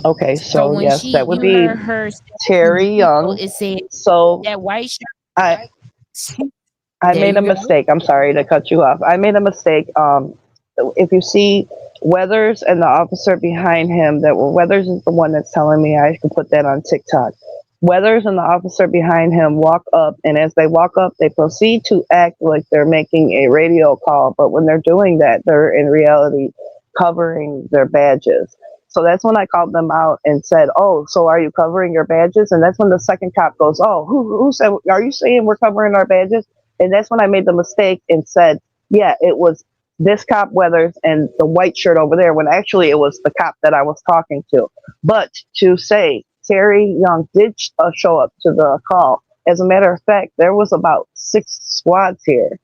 Okay, so yes, that would be Terry Young. It said so that white shirt. I made a mistake. I'm sorry to cut you off. I made a mistake. If you see Weathers and the officer behind him, Weathers is the one that's telling me I can put that on TikTok. Weathers and the officer behind him walk up, and as they walk up, they proceed to act like they're making a radio call. But when they're doing that, they're in reality covering their badges. So that's when I called them out and said, oh, so are you covering your badges? And that's when the second cop goes, oh, who said, are you saying we're covering our badges? And that's when I made the mistake and said, yeah, it was this cop Weathers and the white shirt over there, when actually it was the cop that I was talking to. But to say Terry Young did show up to the call. As a matter of fact, there was about 6 squads here,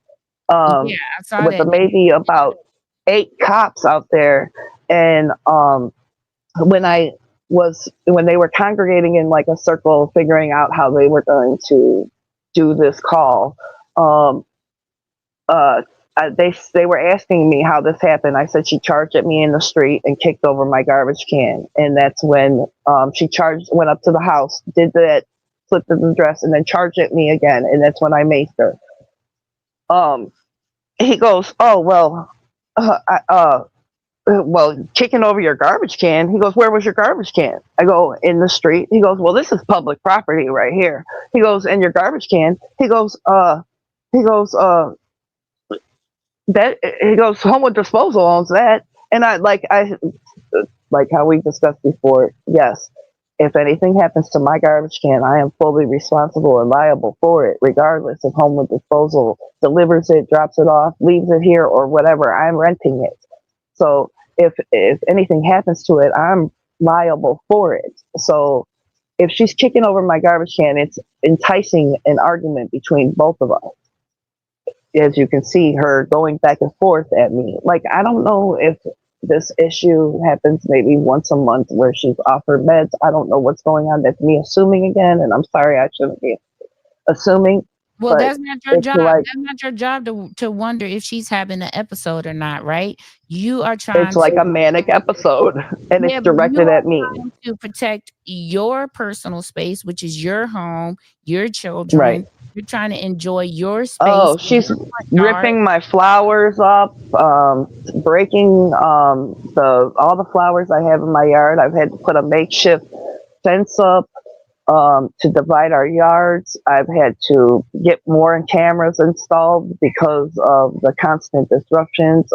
I saw with that. maybe about 8 cops out there. And when they were congregating in like a circle, figuring out how they were going to do this call, they were asking me how this happened. I said she charged at me in the street and kicked over my garbage can, and that's when she went up to the house, did that, flipped the dress, and then charged at me again, and that's when I maced her. He goes, oh well, well, kicking over your garbage can. He goes, where was your garbage can? I go, in the street. He goes, well, this is public property right here. He goes, and your garbage can. He goes, that, he goes, Homewood Disposal owns that. And I like how we discussed before, yes, if anything happens to my garbage can, I am fully responsible and liable for it, regardless if Homewood Disposal delivers it, drops it off, leaves it here, or whatever. I'm renting it. So if anything happens to it, I'm liable for it. So if she's kicking over my garbage can, it's enticing an argument between both of us. As you can see, her going back and forth at me. Like, I don't know if this issue happens maybe once a month where she's off her meds. I don't know what's going on. That's me assuming again, and I'm sorry, I shouldn't be assuming. Well, But that's not your it's job. like That's not your job to wonder if she's having an episode or not, right? You are it's trying like a to manic episode, and it's yeah, but you directed are at me. trying to protect your personal space, which is your home, your children. Right. You're trying to enjoy your space, Oh, she's your front yard. ripping my flowers up, breaking all the flowers I have in my yard. I've had to put a makeshift fence up to divide our yards. I've had to get more cameras installed because of the constant disruptions.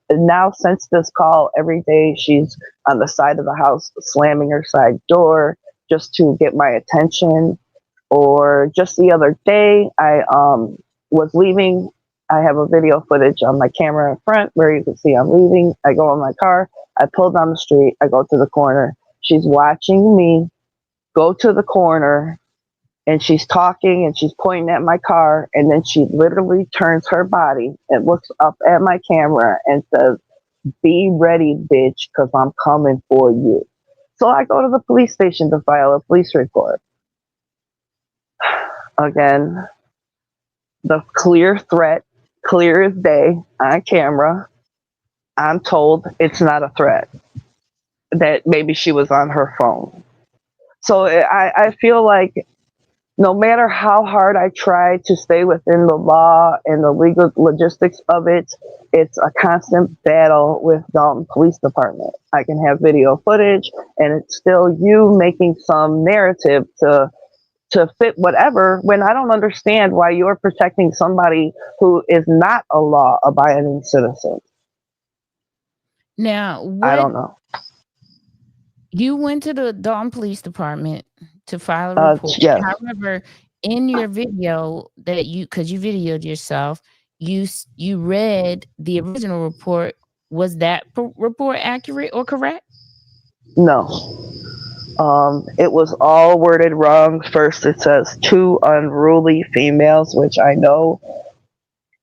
And now, since this call, every day she's on the side of the house slamming her side door just to get my attention. Or just the other day, I was leaving. I have a video footage on my camera in front where you can see I'm leaving. I go in my car. I pull down the street. I go to the corner. She's watching me go to the corner, and she's talking and she's pointing at my car. And then she literally turns her body and looks up at my camera and says, "Be ready, bitch, because I'm coming for you." So I go to the police station to file a police report. Again, the clear threat, clear as day on camera. I'm told it's not a threat, that maybe she was on her phone. So I feel like no matter how hard I try to stay within the law and the legal logistics of it, it's a constant battle with Dalton Police Department. I can have video footage, and it's still you making some narrative to fit whatever, when I don't understand why you're protecting somebody who is not a law-abiding citizen. Now, I what don't know. you went to the Dalton Police Department to file a report. Yes. However, in your video that because you videoed yourself, you read the original report. Was that report accurate or correct? No. It was all worded wrong. First, it says 2 unruly females, which I know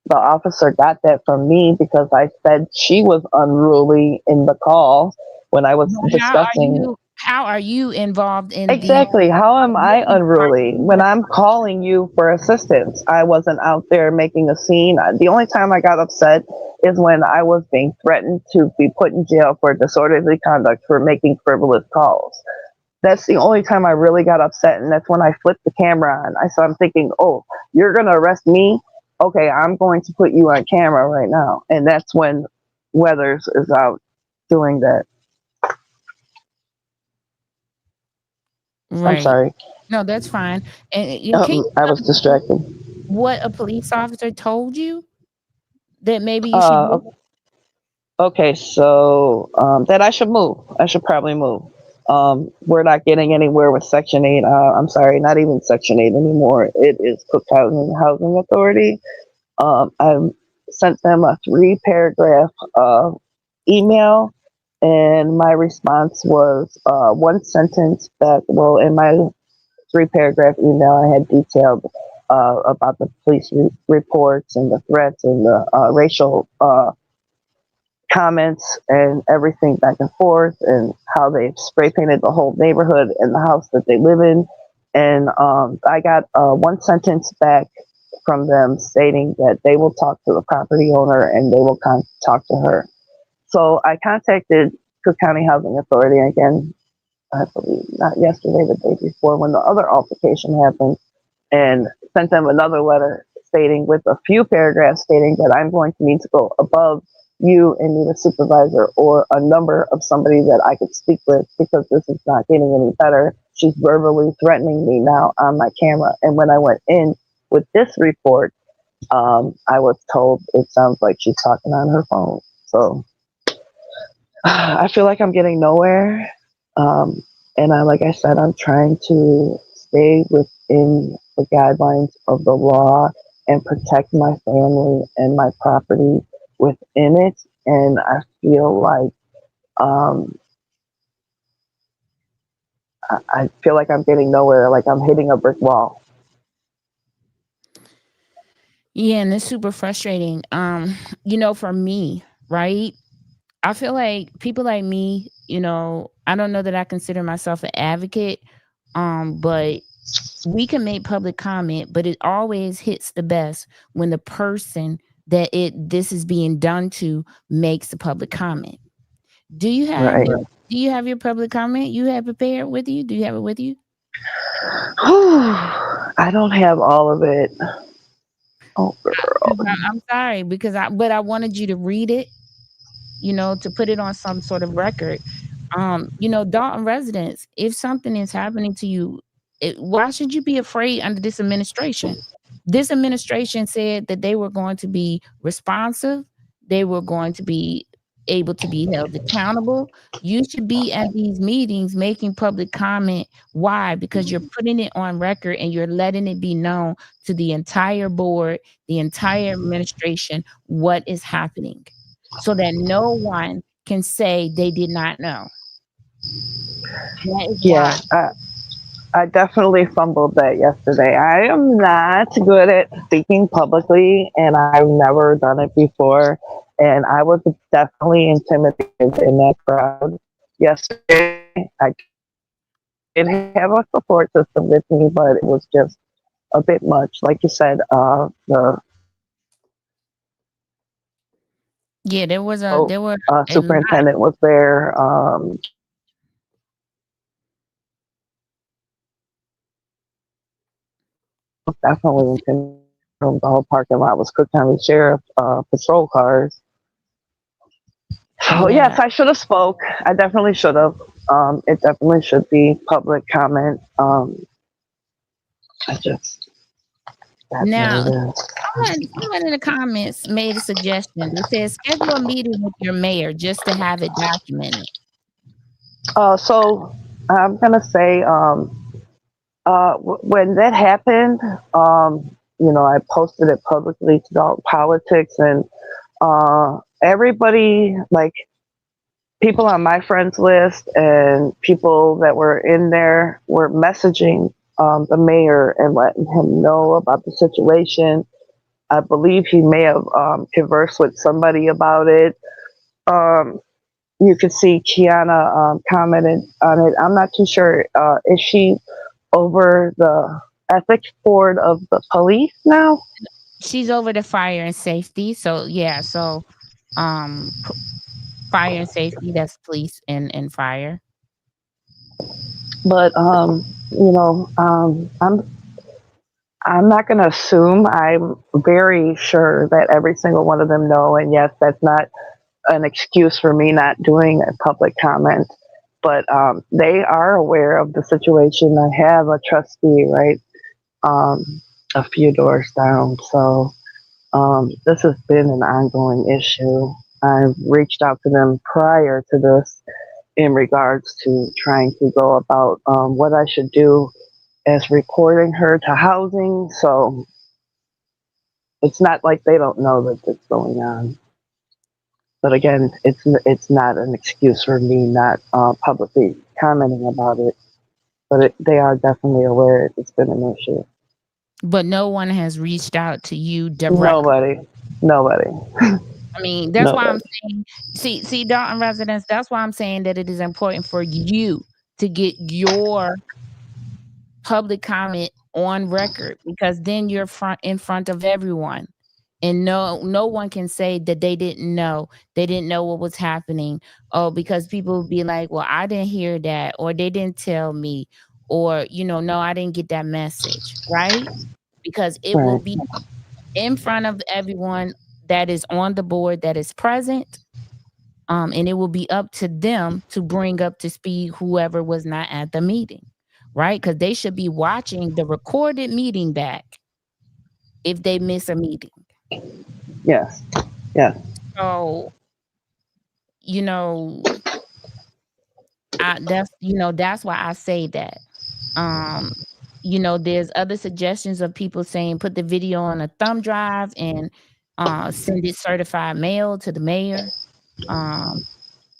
the officer got that from me because I said she was unruly in the call when I was discussing. How are you involved in Exactly. How am I unruly when I'm calling you for assistance? I wasn't out there making a scene. The only time I got upset is when I was being threatened to be put in jail for disorderly conduct for making frivolous calls. That's the only time I really got upset, and that's when I flipped the camera on. I'm thinking, oh, you're going to arrest me? Okay, I'm going to put you on camera right now. And that's when Weathers is out doing that. Right. I'm sorry. No, that's fine. And I was distracted. What a police officer told you that maybe you should move? Okay, so that I should move. I should probably move. We're not getting anywhere with Section 8. I'm sorry, not even Section 8 anymore. It is Cook Housing Authority. I sent them a 3-paragraph email, and my response was 1 sentence that, well, in my 3-paragraph email, I had detailed about the police reports and the threats and the racial comments and everything back and forth, and how they spray painted the whole neighborhood and the house that they live in. And I got 1 sentence back from them stating that they will talk to the property owner and they will talk to her. So I contacted Cook County Housing Authority again, I believe not yesterday, the day before, when the other altercation happened, and sent them another letter stating, with a few paragraphs stating, that I'm going to need to go above you and need a supervisor or a number of somebody that I could speak with because this is not getting any better. She's verbally threatening me now on my camera. And when I went in with this report, I was told it sounds like she's talking on her phone. So I feel like I'm getting nowhere. And like I said, I'm trying to stay within the guidelines of the law and protect my family and my property within it. And I feel like I feel like I'm getting nowhere, like I'm hitting a brick wall. Yeah, and it's super frustrating. For me, right? I feel like people like me, I don't know that I consider myself an advocate, but we can make public comment, but it always hits the best when the person that this is being done to makes the public comment. Do you have Right. your public comment you have prepared with you? Do you have it with you? I don't have all of it. Oh, girl. I'm sorry because I wanted you to read it, to put it on some sort of record. Dalton residents, if something is happening to you, why should you be afraid under this administration? This administration said that they were going to be responsive. They were going to be able to be held accountable. You should be at these meetings making public comment. Why? Because you're putting it on record and you're letting it be known to the entire board, the entire administration, what is happening so that no one can say they did not know. That is Yeah, why. I definitely fumbled that yesterday. I am not good at speaking publicly, and I've never done it before. And I was definitely intimidated in that crowd yesterday. I did have a support system with me, but it was just a bit much. Like you said, the Yeah, there were a lot. superintendent was there. Definitely intimidated. The whole parking lot was Cook County Sheriff patrol cars. So Yeah. yes, I should have spoke. I definitely should have. It definitely should be public comment. I just Now, someone in the comments made a suggestion. They said schedule a meeting with your mayor just to have it documented. So I'm gonna say, when that happened, I posted it publicly to Dalton Politics, and everybody, like people on my friends list and people that were in there, were messaging the mayor and letting him know about the situation. I believe he may have conversed with somebody about it. You could see Kiana commented on it. I'm not too sure. Is she over the ethics board of the police now? She's over the fire and safety. So yeah, fire and safety, that's police and fire. But I'm not going to assume. I'm very sure that every single one of them know. And yes, that's not an excuse for me not doing a public comment. But they are aware of the situation. I have a trustee, right, a few doors down. So this has been an ongoing issue. I've reached out to them prior to this in regards to trying to go about what I should do as reporting her to housing. So it's not like they don't know that it's going on. But again, it's not an excuse for me not publicly commenting about it. But they are definitely aware it's been an issue. But no one has reached out to you directly. Nobody. I mean, that's why I'm saying, see, Dalton residents, that's why I'm saying that it is important for you to get your public comment on record, because then you're in front of everyone. And no one can say that they didn't know what was happening. Oh, because people would be like, well, I didn't hear that, or they didn't tell me, or no, I didn't get that message, right? Because it will be in front of everyone. that is on the board that is present. And it will be up to them to bring up to speed whoever was not at the meeting, right? Because they should be watching the recorded meeting back if they miss a meeting. Yes. Yes. So, you know, that's why I say that. Um, there's other suggestions of people saying put the video on a thumb drive and send it certified mail to the mayor. Um,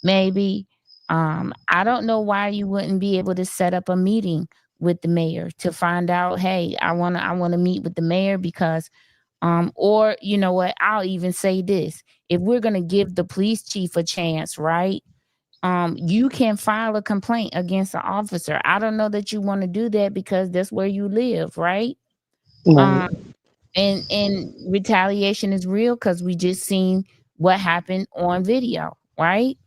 maybe. I don't know why you wouldn't be able to set up a meeting with the mayor to find out, hey, I wanna meet with the mayor because or you know what, I'll even say this. If we're gonna give the police chief a chance, right? You can file a complaint against an officer. I don't know that you want to do that because that's where you live, right? Right. Um, and retaliation is real because we just seen what happened on video, right?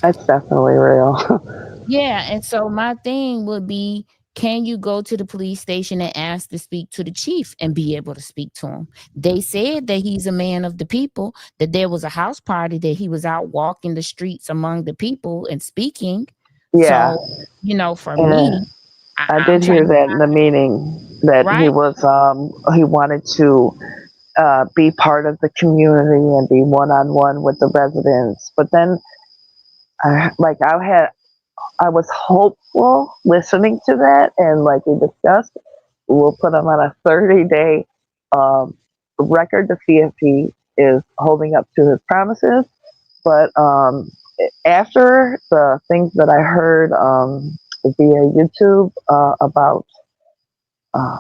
That's definitely real. Yeah, and so my thing would be, can you go to the police station and ask to speak to the chief and be able to speak to him? They said that he's a man of the people, that there was a house party, that he was out walking the streets among the people and speaking. Yeah. So, for And me, I I'm did trying hear to that in the meeting that right. he wanted to be part of the community and be one on one with the residents. But then I was hopeful listening to that, and like we discussed, we'll put him on a 30-day record to see if he is holding up to his promises. But after the things that I heard via YouTube about, uh,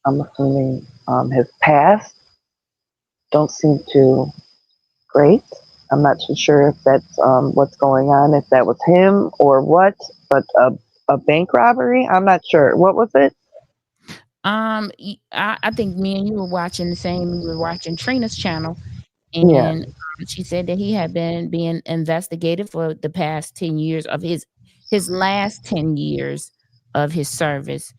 I'm assuming his past, don't seem too great. I'm not too sure if that's what's going on, if that was him or what, but a bank robbery? I'm not sure. What was it? I think me and you were watching the same. We were watching Trina's channel, Yeah. and she said that he had been being investigated for the past 10 years of his last 10 years of his service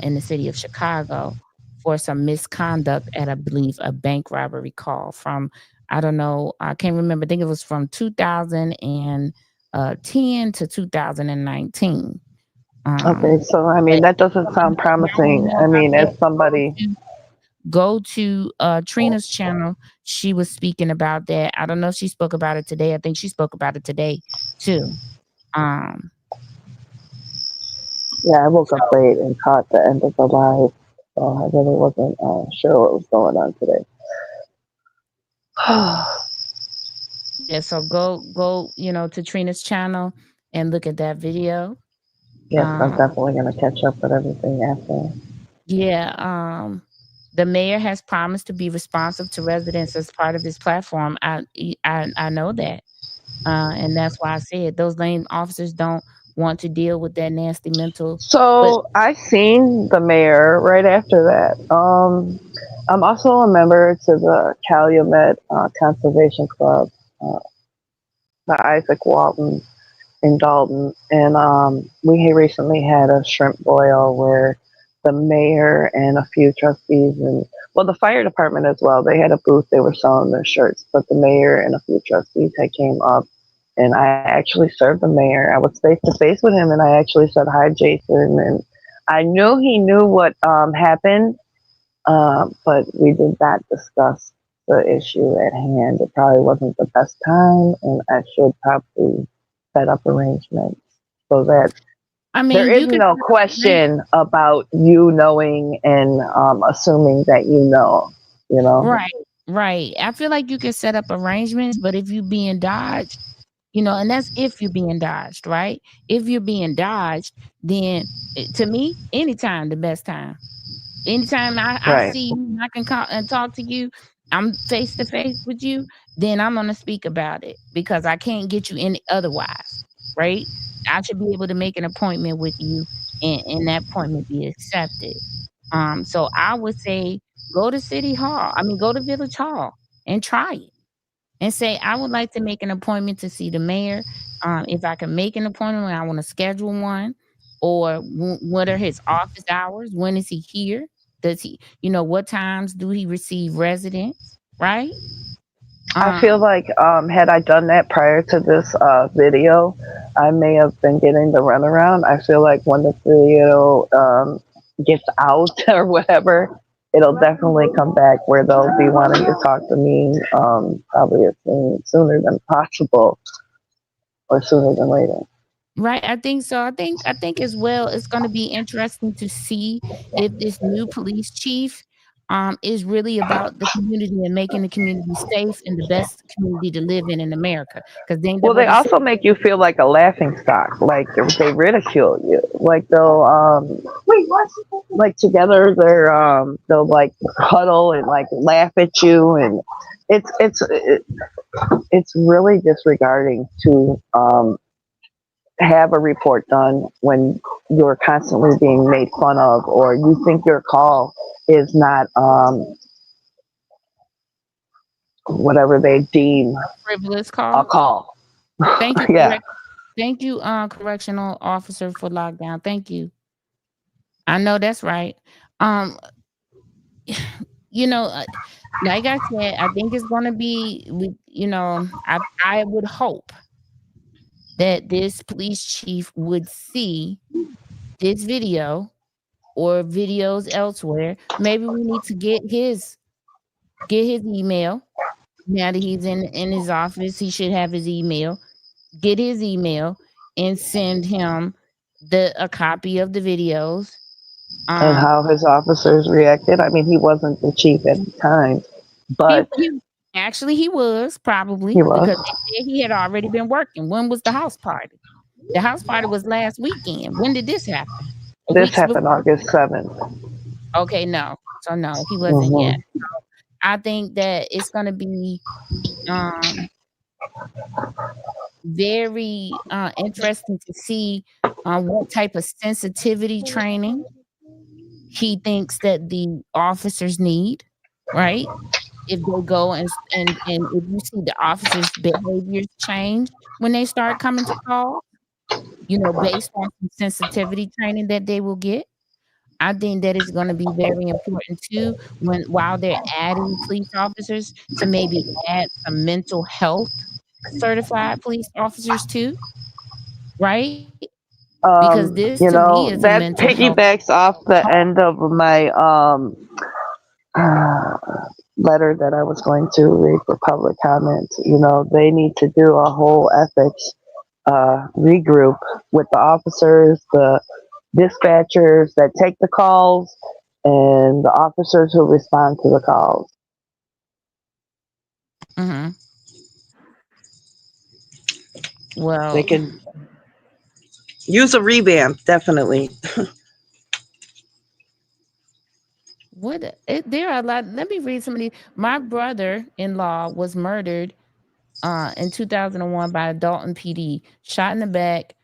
in the city of Chicago for some misconduct at, I believe, a bank robbery call from, I don't know, I can't remember. I think it was from 2010 to 2019. Okay, so I mean, But that doesn't sound I don't promising. know I about mean, that. as somebody, Go to Trina's channel. She was speaking about that. I don't know if she spoke about it today. I think she spoke about it today too. Um, yeah, I woke up so late and caught the end of the live, so I really wasn't sure what was going on today. yeah, so go, to Trina's channel and look at that video. Yes, I'm Um, definitely going to catch up with everything after. yeah, the mayor has promised to be responsive to residents as part of his platform. I know that. And that's why I said those lame officers don't want to deal with that nasty mental. But So I seen the mayor right after that. I'm also a member to the Calumet Conservation Club, uh, the Isaac Walton in Dalton, and we recently had a shrimp boil where the mayor and a few trustees and well, the fire department as well. They had a booth. They were selling their shirts, but the mayor and a few trustees had came up, and I actually served the mayor. I was face to face with him, and I actually said hi, Jason, and I knew he knew what happened, but we did not discuss the issue at hand. It probably wasn't the best time, and I should probably set up arrangements so that I there mean, is you could no question about you knowing and assuming that you know, you know? right, right. I feel like you can set up arrangements, but if you being dodged, and that's if you're being dodged, right? If you're being dodged, then to me, anytime the best time. Anytime I Right. see you, I can call and talk to you, I'm face to face with you, then I'm gonna speak about it because I can't get you any otherwise, right? I should be able to make an appointment with you and that appointment be accepted. So I would say go to City Hall. I mean, go to Village Hall and try it and say, I would like to make an appointment to see the mayor. If I can make an appointment, I want to schedule one. Or what are his office hours? When is he here? Does he, what times do he receive residents? Right? I feel like had I done that prior to this video, I may have been getting the runaround. I feel like when the video gets out or whatever, it'll definitely come back where they'll be wanting to talk to me probably sooner than possible or sooner than later. Right, I think so. I think as well it's gonna be interesting to see if this new police chief is really about the community and making the community safe and the best community to live in America. Because ain't that Well, they what he said? also make you feel like a laughing stock, like they ridicule you, like they'll like together they'll like huddle and like laugh at you, and it's really disregarding to have a report done when you're constantly being made fun of, or you think your call is not whatever they deem Frivolous a call. call. Thank you, Yeah. thank you, correctional officer for lockdown. Thank you. I know that's right. Um, you know, like I said, I think it's gonna be I would hope that this police chief would see this video or videos elsewhere. Maybe we need to get his email. Now that he's in his office, he should have his email. Get his email and send him a copy of the videos. And how his officers reacted. I mean, he wasn't the chief at the time, He but he actually he was he probably was. because they said he had already been working. When was the house party? The house party was last weekend. When did this happen? This Weeks happened before? August 7th. Okay, no. So no, he wasn't yet. Hmm. I think that it's gonna be um very interesting to see what type of sensitivity training he thinks that the officers need, right? If they go and if you see the officers' behaviors change when they start coming to call, based on some sensitivity training that they will get. I think that is gonna be very important too while they're adding police officers to maybe add some mental health certified police officers too, right? Because this to me is a That mental health. piggybacks off the end of my letter that I was going to read for public comment. They need to do a whole ethics regroup with the officers, the dispatchers that take the calls, and the officers who respond to the calls. Mhm. They Well, can use a revamp, definitely. there are a lot. Let me read some of these. My brother-in-law was murdered in 2001 by a Dalton PD, shot in the back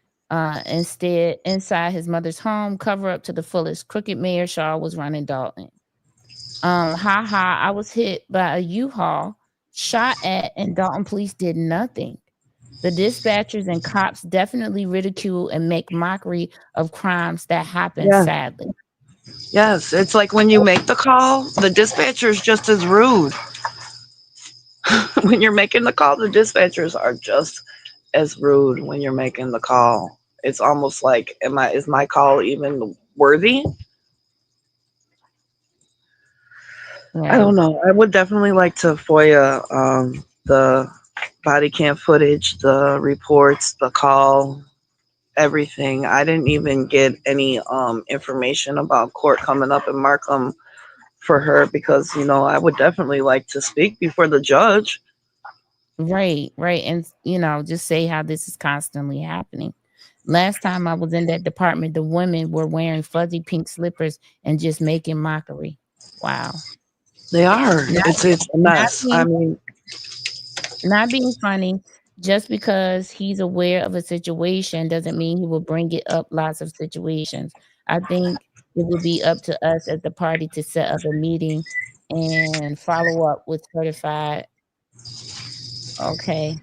instead inside his mother's home, cover up to the fullest. Crooked Mayor Shaw was running Dalton. I was hit by a U-Haul, shot at, and Dalton police did nothing. The dispatchers and cops definitely ridicule and make mockery of crimes that happen Yeah. sadly. Yes, it's like when you make the call, the dispatcher is just as rude. When you're making the call, the dispatchers are just as rude when you're making the call. It's almost like, is my call even worthy? I Right. don't know. I would definitely like to FOIA the body cam footage, the reports, the call, everything. I didn't even get any information about court coming up in Markham for her because, I would definitely like to speak before the judge. Right, right. And just say how this is constantly happening. Last time I was in that department, the women were wearing fuzzy pink slippers and just making mockery. Wow. They are. Not, It's a not mess. I being mean, not being funny, just because he's aware of a situation doesn't mean he will bring it up lots of situations. I think it would be up to us as the party to set up a meeting and follow up with certified. Okay.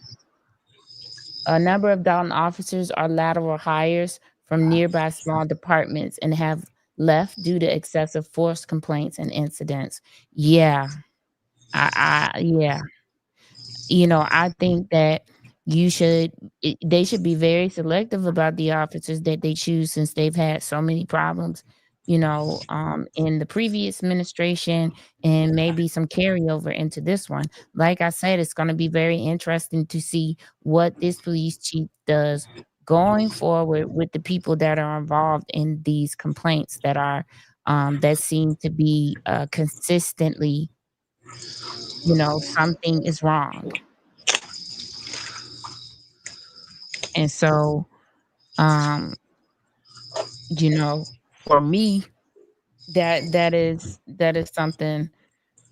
A number of Dalton officers are lateral hires from nearby small departments and have left due to excessive force complaints and incidents. Yeah. Yeah. I think that they should be very selective about the officers that they choose, since they've had so many problems, in the previous administration, and maybe some carryover into this one. Like I said, it's going to be very interesting to see what this police chief does going forward with the people that are involved in these complaints that seem to be consistently, something is wrong. And so, um, for me, that is something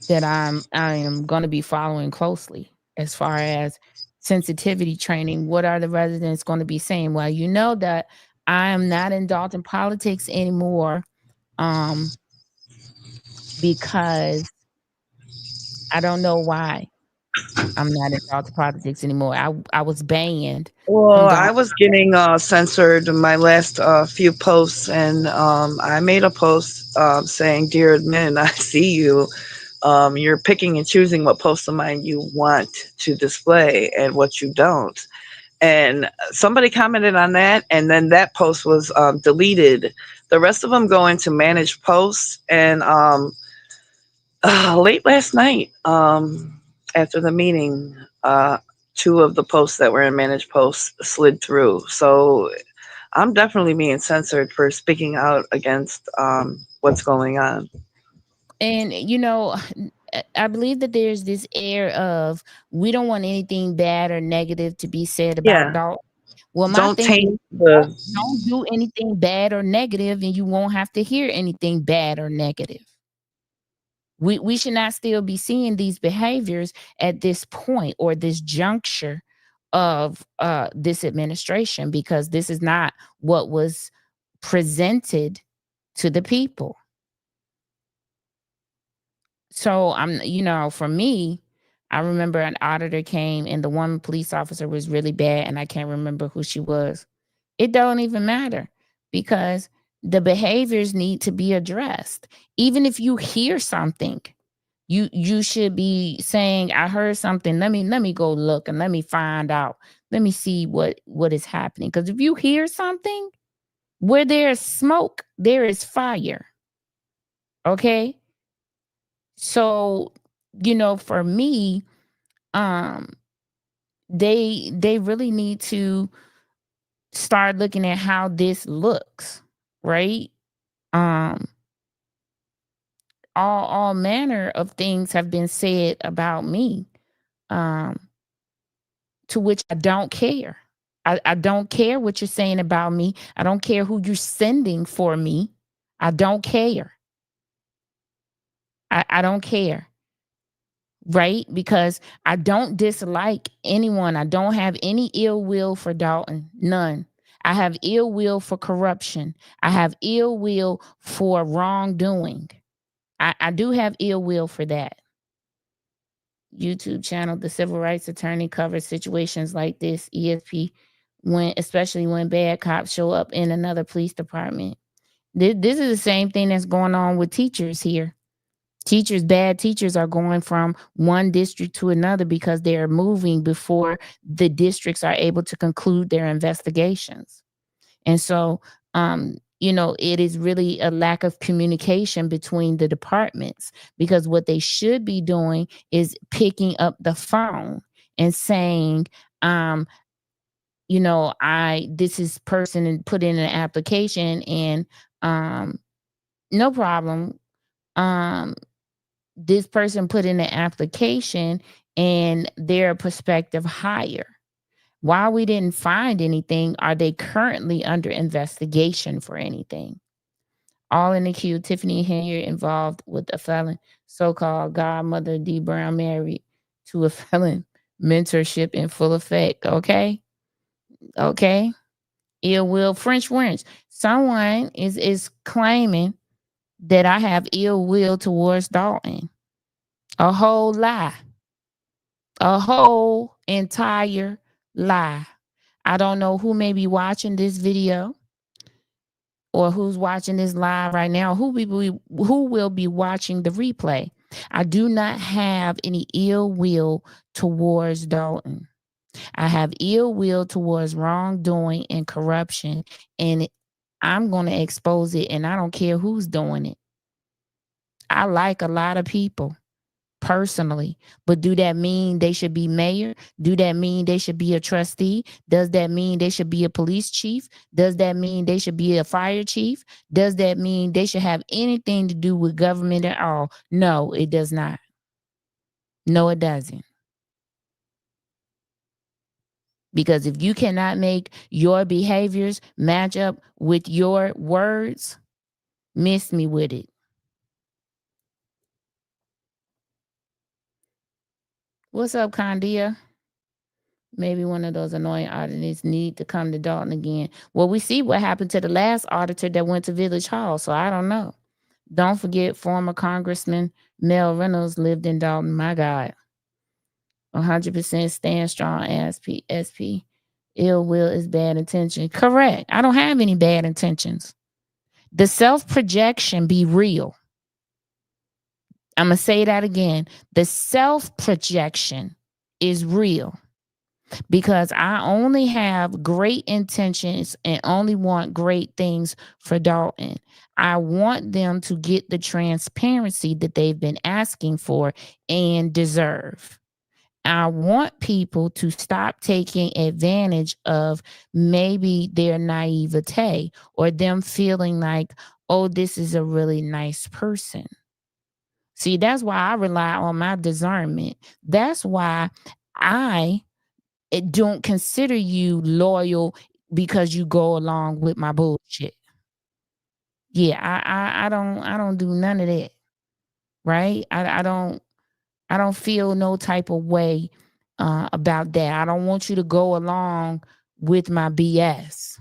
that I am going to be following closely, as far as sensitivity training. What are the residents going to be saying? Well, you know that I am not in Dalton politics anymore, um, because I don't know why I'm not in Dalton politics anymore. I was banned Well, from I Dalton. was getting censored in my last few posts, and I made a post saying, "Dear admin, I see you. You're picking and choosing what posts of mine you want to display and what you don't." And somebody commented on that, and then that post was deleted. The rest of them go into managed posts, and late last night, after the meeting, two of the posts that were in managed posts slid through. So I'm definitely being censored for speaking out against what's going on. And I believe that there's this air of, we don't want anything bad or negative to be said about Yeah, Dalton. Well, my don't thing is, taint don't, the. don't do anything bad or negative, and you won't have to hear anything bad or negative. We should not still be seeing these behaviors at this point, or this juncture of this administration, because this is not what was presented to the people. So for me, I remember an auditor came, and the one police officer was really bad, and I can't remember who she was. It don't even matter, because the behaviors need to be addressed. Even if you hear something, you should be saying, I heard something. Let me go look, and let me find out. Let me see what is happening. Because if you hear something, where there is smoke, there is fire. Okay? So, for me, um, they really need to start looking at how this looks, right? Um, all manner of things have been said about me, um, to which I don't care. I don't care what you're saying about me. I don't care who you're sending for me. I don't care. I don't care. Right? Because I don't dislike anyone. I don't have any ill will for Dalton. None. I have ill will for corruption. I have ill will for wrongdoing. I do have ill will for that. YouTube channel, the civil rights attorney, covers situations like this. ESP, especially when bad cops show up in another police department. This is the same thing that's going on with teachers here. Bad teachers are going from one district to another because they're moving before the districts are able to conclude their investigations. And so, it is really a lack of communication between the departments, because what they should be doing is picking up the phone and saying, this is person, and put in an application, and no problem. This person put in an application, and they're a prospective hire. While we didn't find anything, are they currently under investigation for anything? All in the queue. Tiffany Henry involved with a felon. So-called godmother D. Brown married to a felon. Mentorship in full effect. Okay. Okay. Ill will. French wench. Someone is claiming that I have ill will towards Dalton. A whole lie. A whole entire lie. I don't know who may be watching this video, or who's watching this live right now, who will be watching the replay. I do not have any ill will towards Dalton. I have ill will towards wrongdoing and corruption, and I'm going to expose it, and I don't care who's doing it. I like a lot of people personally, but do that mean they should be mayor? Do that mean they should be a trustee? Does that mean they should be a police chief? Does that mean they should be a fire chief? Does that mean they should have anything to do with government at all? No, it does not. No, it doesn't. Because if you cannot make your behaviors match up with your words, miss me with it. What's up, Condia? Maybe one of those annoying auditors need to come to Dalton again. Well, we see what happened to the last auditor that went to Village Hall, so I don't know. Don't forget former Congressman Mel Reynolds lived in Dalton. My God. 100% stand strong as SP. Ill will is bad intention. Correct. I don't have any bad intentions. The self-projection be real. I'm going to say that again. The self-projection is real because I only have great intentions and only want great things for Dalton. I want them to get the transparency that they've been asking for and deserve. I want people to stop taking advantage of maybe their naivete or them feeling like, oh, this is a really nice person. See, that's why I rely on my discernment. That's why I don't consider you loyal because you go along with my bullshit. Yeah, I don't do none of that. Right? I don't feel no type of way about that. I don't want you to go along with my BS.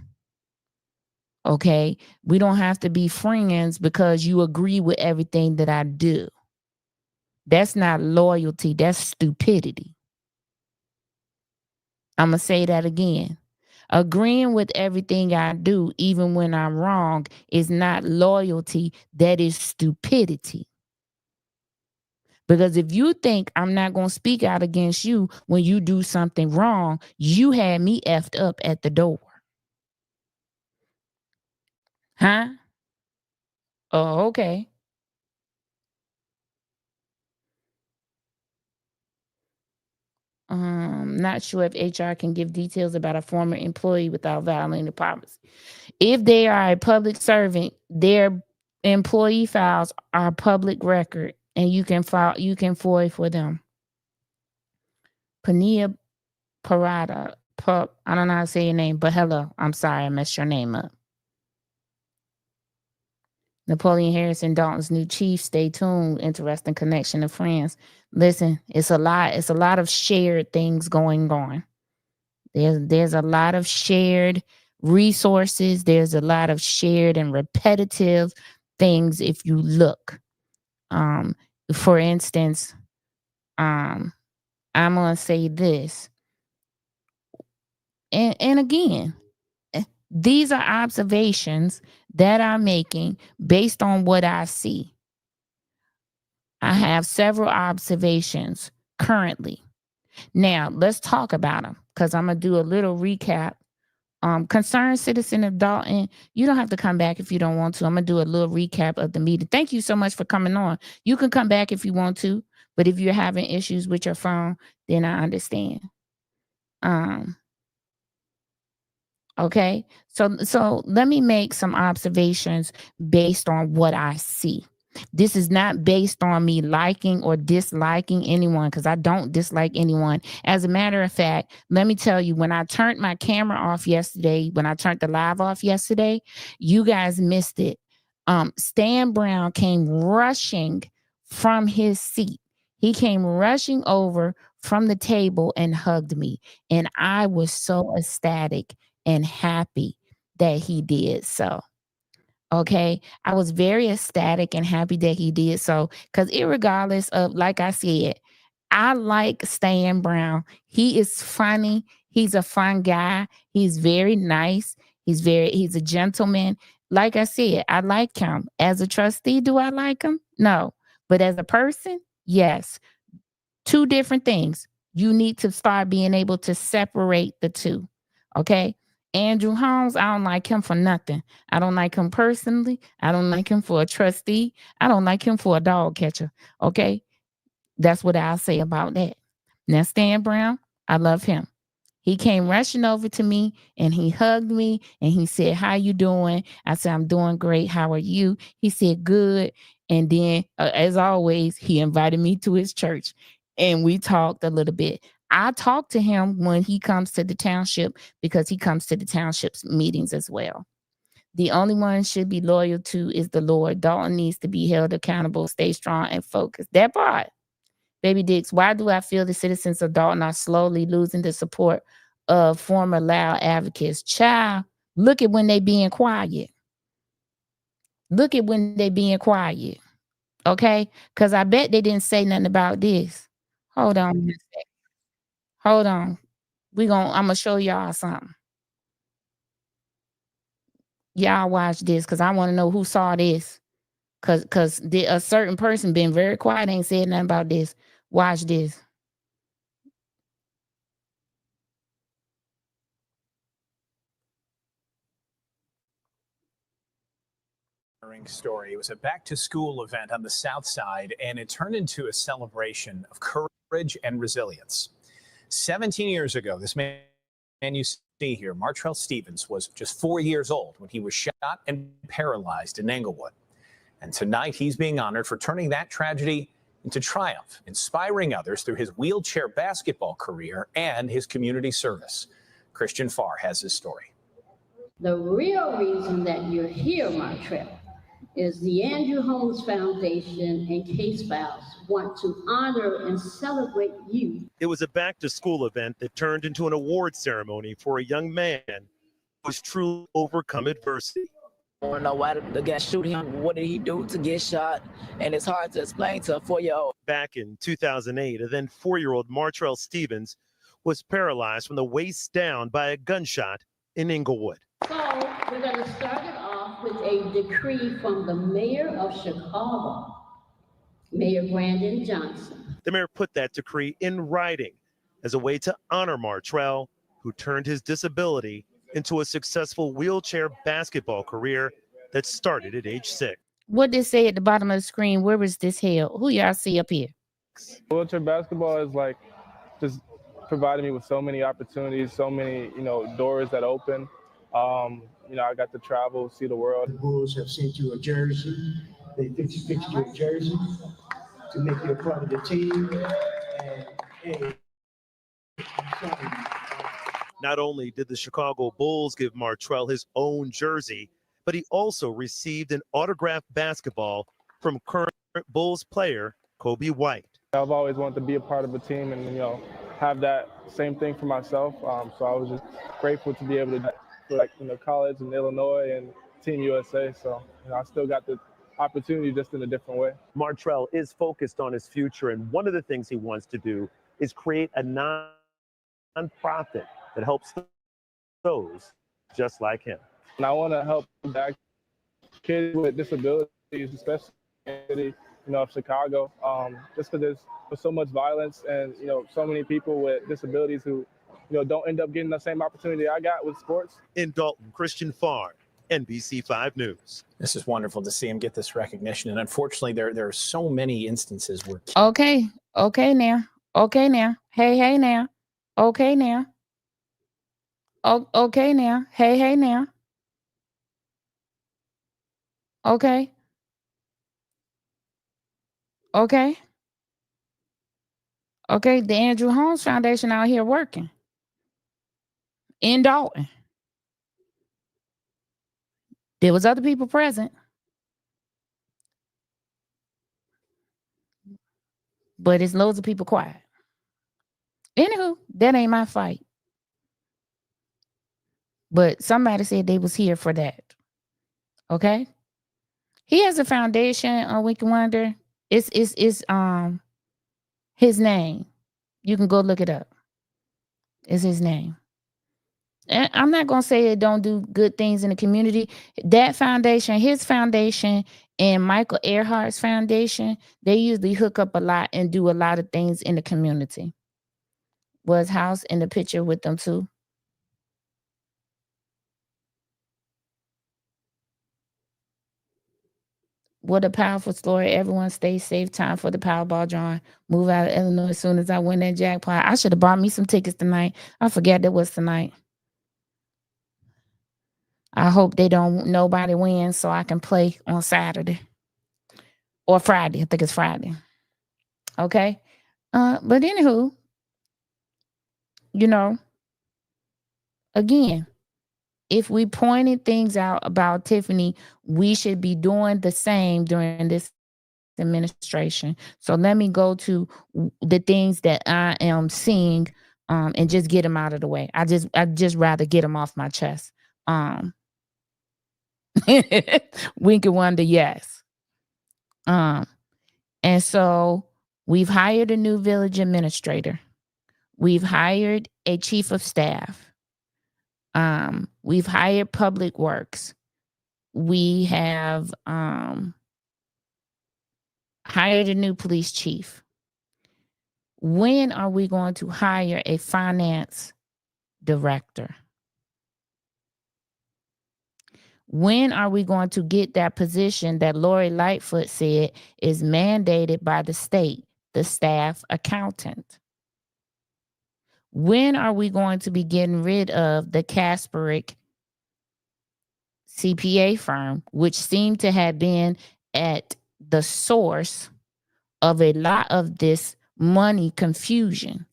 Okay? We don't have to be friends because you agree with everything that I do. That's not loyalty. That's stupidity. I'm going to say that again. Agreeing with everything I do, even when I'm wrong, is not loyalty. That is stupidity. Because if you think I'm not going to speak out against you when you do something wrong, you had me effed up at the door. Huh? Oh, okay. Not sure if HR can give details about a former employee without violating the policy. If they are a public servant, their employee files are public record, and you can FOIA for them. Pania Parada, I don't know how to say your name, but hello. I'm sorry I messed your name up. Napoleon Harrison, Dalton's new chief. Stay tuned. Interesting connection of friends. Listen, it's a lot. It's a lot of shared things going on. There's a lot of shared resources. There's a lot of shared and repetitive things if you look. For instance, I'm gonna say this. And again, these are observations that I'm making based on what I see. I have several observations currently. Now, let's talk about them because I'm going to do a little recap. Concerned citizen of Dalton, you don't have to come back if you don't want to. I'm going to do a little recap of the meeting. Thank you so much for coming on. You can come back if you want to, but if you're having issues with your phone, then I understand. Okay, so let me make some observations based on what I see. This is not based on me liking or disliking anyone because I don't dislike anyone. As a matter of fact, let me tell you, when I turned my camera off yesterday, when I turned the live off yesterday, you guys missed it. Stan Brown came rushing from his seat. He came rushing over from the table and hugged me. And I was so ecstatic and happy that he did so. Okay. I was very ecstatic and happy that he did so. Because irregardless of, like I said, I like Stan Brown. He is funny. He's a fun guy. He's very nice. He's a gentleman. Like I said, I like him. As a trustee, do I like him? No. But as a person, yes, two different things. You need to start being able to separate the two. Okay. Andrew Holmes, I don't like him for nothing. I don't like him personally. I don't like him for a trustee. I don't like him for a dog catcher. Okay. That's what I'll say about that. Now, Stan Brown, I love him. He came rushing over to me and he hugged me and he said, "How you doing?" I said, "I'm doing great. How are you?" He said, "Good." And then, as always, he invited me to his church and we talked a little bit. I talk to him when he comes to the township because he comes to the township's meetings as well. The only one should be loyal to is the Lord. Dalton needs to be held accountable, stay strong and focused. That part. Baby Dix, why do I feel the citizens of Dalton are slowly losing the support of former loud advocates? Child, look at when they being quiet. Look at when they being quiet. Okay? Because I bet they didn't say nothing about this. Hold on a second. Hold on. I'm gonna show y'all something. Y'all watch this because I want to know who saw this. Cause a certain person been very quiet, ain't said nothing about this. Watch this. Story. It was a back-to-school event on the South Side, and it turned into a celebration of courage and resilience. 17 years ago, this man you see here, Martrell Stevens, was just 4 years old when he was shot and paralyzed in Englewood. And tonight, he's being honored for turning that tragedy into triumph, inspiring others through his wheelchair basketball career and his community service. Christian Farr has his story. The real reason that you're here, Martrell, is the Andrew Holmes Foundation and Case Files want to honor and celebrate you. It was a back-to-school event that turned into an award ceremony for a young man who was truly overcome adversity. I don't know why the guy shoot him. What did he do to get shot? And it's hard to explain to a 4-year-old. Back in 2008, a then 4-year-old Martrell Stevens was paralyzed from the waist down by a gunshot in Englewood. So we're going to start it off with a decree from the mayor of Chicago, Mayor Brandon Johnson. The mayor put that decree in writing as a way to honor Martrell, who turned his disability into a successful wheelchair basketball career that started at age 6. What did it say at the bottom of the screen? Where was this held? Who y'all see up here? Wheelchair basketball is like just providing me with so many opportunities, so many, doors that open. I got to travel, see the world. The Bulls have sent you a jersey. They fixed you a jersey to make you a part of the team. And hey, I'm sorry. Not only did the Chicago Bulls give Martrell his own jersey, but he also received an autographed basketball from current Bulls player Kobe White. I've always wanted to be a part of a team and, have that same thing for myself. So I was just grateful to be able to college in Illinois and Team USA. So I still got the opportunity just in a different way. Martrell is focused on his future, and one of the things he wants to do is create a non-profit that helps those just like him. And I want to help back kids with disabilities, especially in the city, of Chicago, just because there's so much violence and, so many people with disabilities who don't end up getting the same opportunity I got with sports. In Dalton, Christian Farr, NBC 5 News. This is wonderful to see him get this recognition. And unfortunately, there are so many instances where... Okay now. Hey now. Okay now. Okay now. Hey now. Okay. The Andrew Holmes Foundation out here working in Dalton. There was other people present, but it's loads of people quiet. Anywho, that ain't my fight. But somebody said they was here for that. Okay. He has a foundation on Wicked Wonder. It's his name. You can go look it up. It's his name. And I'm not gonna say it don't do good things in the community. That foundation, his foundation, And Michael Earhart's foundation, they usually hook up a lot and do a lot of things in the community. Was House in the picture with them too? What a powerful story. Everyone stay safe. Time for the Powerball drawing. Move out of Illinois as soon as I win that jackpot. I should have bought me some tickets tonight. I forget that was tonight. I hope nobody wins so I can play on Saturday or Friday. I think it's Friday. Okay. But anywho, again, if we pointed things out about Tiffany, we should be doing the same during this administration. So let me go to the things that I am seeing, and just get them out of the way. I just rather get them off my chest. Winky Wonder, yes. And so we've hired a new village administrator. We've hired a chief of staff. We've hired public works. We have hired a new police chief. When are we going to hire a finance director? When are we going to get that position that Lori Lightfoot said is mandated by the state, the staff accountant? When are we going to be getting rid of the Kasperick CPA firm, which seemed to have been at the source of a lot of this money confusion?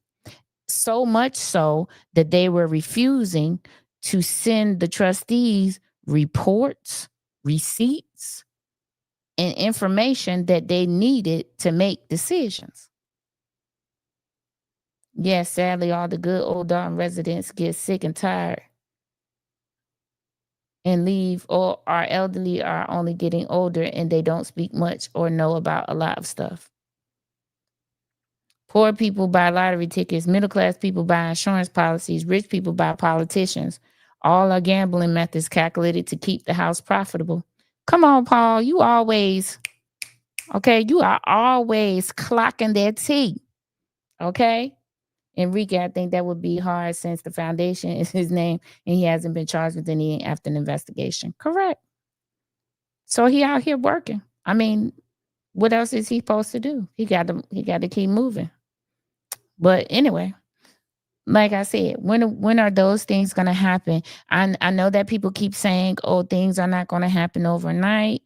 So much so that they were refusing to send the trustees reports, receipts, and information that they needed to make decisions. Yes, sadly, all the good old Dalton residents get sick and tired and leave, or our elderly are only getting older and they don't speak much or know about a lot of stuff. Poor people buy lottery tickets, middle class people buy insurance policies, rich people buy politicians. All are gambling methods calculated to keep the house profitable. Come on, Paul, you are always clocking that tea. Okay? Enrique, I think that would be hard since the foundation is his name and he hasn't been charged with anything after an investigation. Correct. So he out here working. I mean, what else is he supposed to do? He got to keep moving. But anyway, like I said, when are those things going to happen? I know that people keep saying, "Oh, things are not going to happen overnight."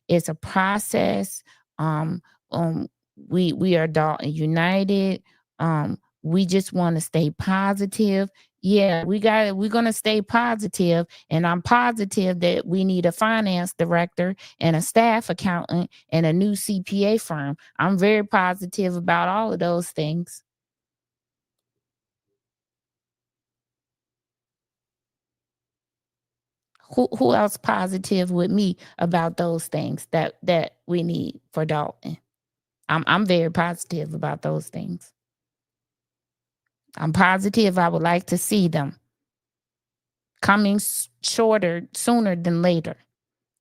It's a process. We are Dalton United. We just want to stay positive. Yeah, we're going to stay positive, and I'm positive that we need a finance director and a staff accountant and a new CPA firm. I'm very positive about all of those things. Who else positive with me about those things that we need for Dalton? I'm very positive about those things. I'm positive I would like to see them coming sooner than later.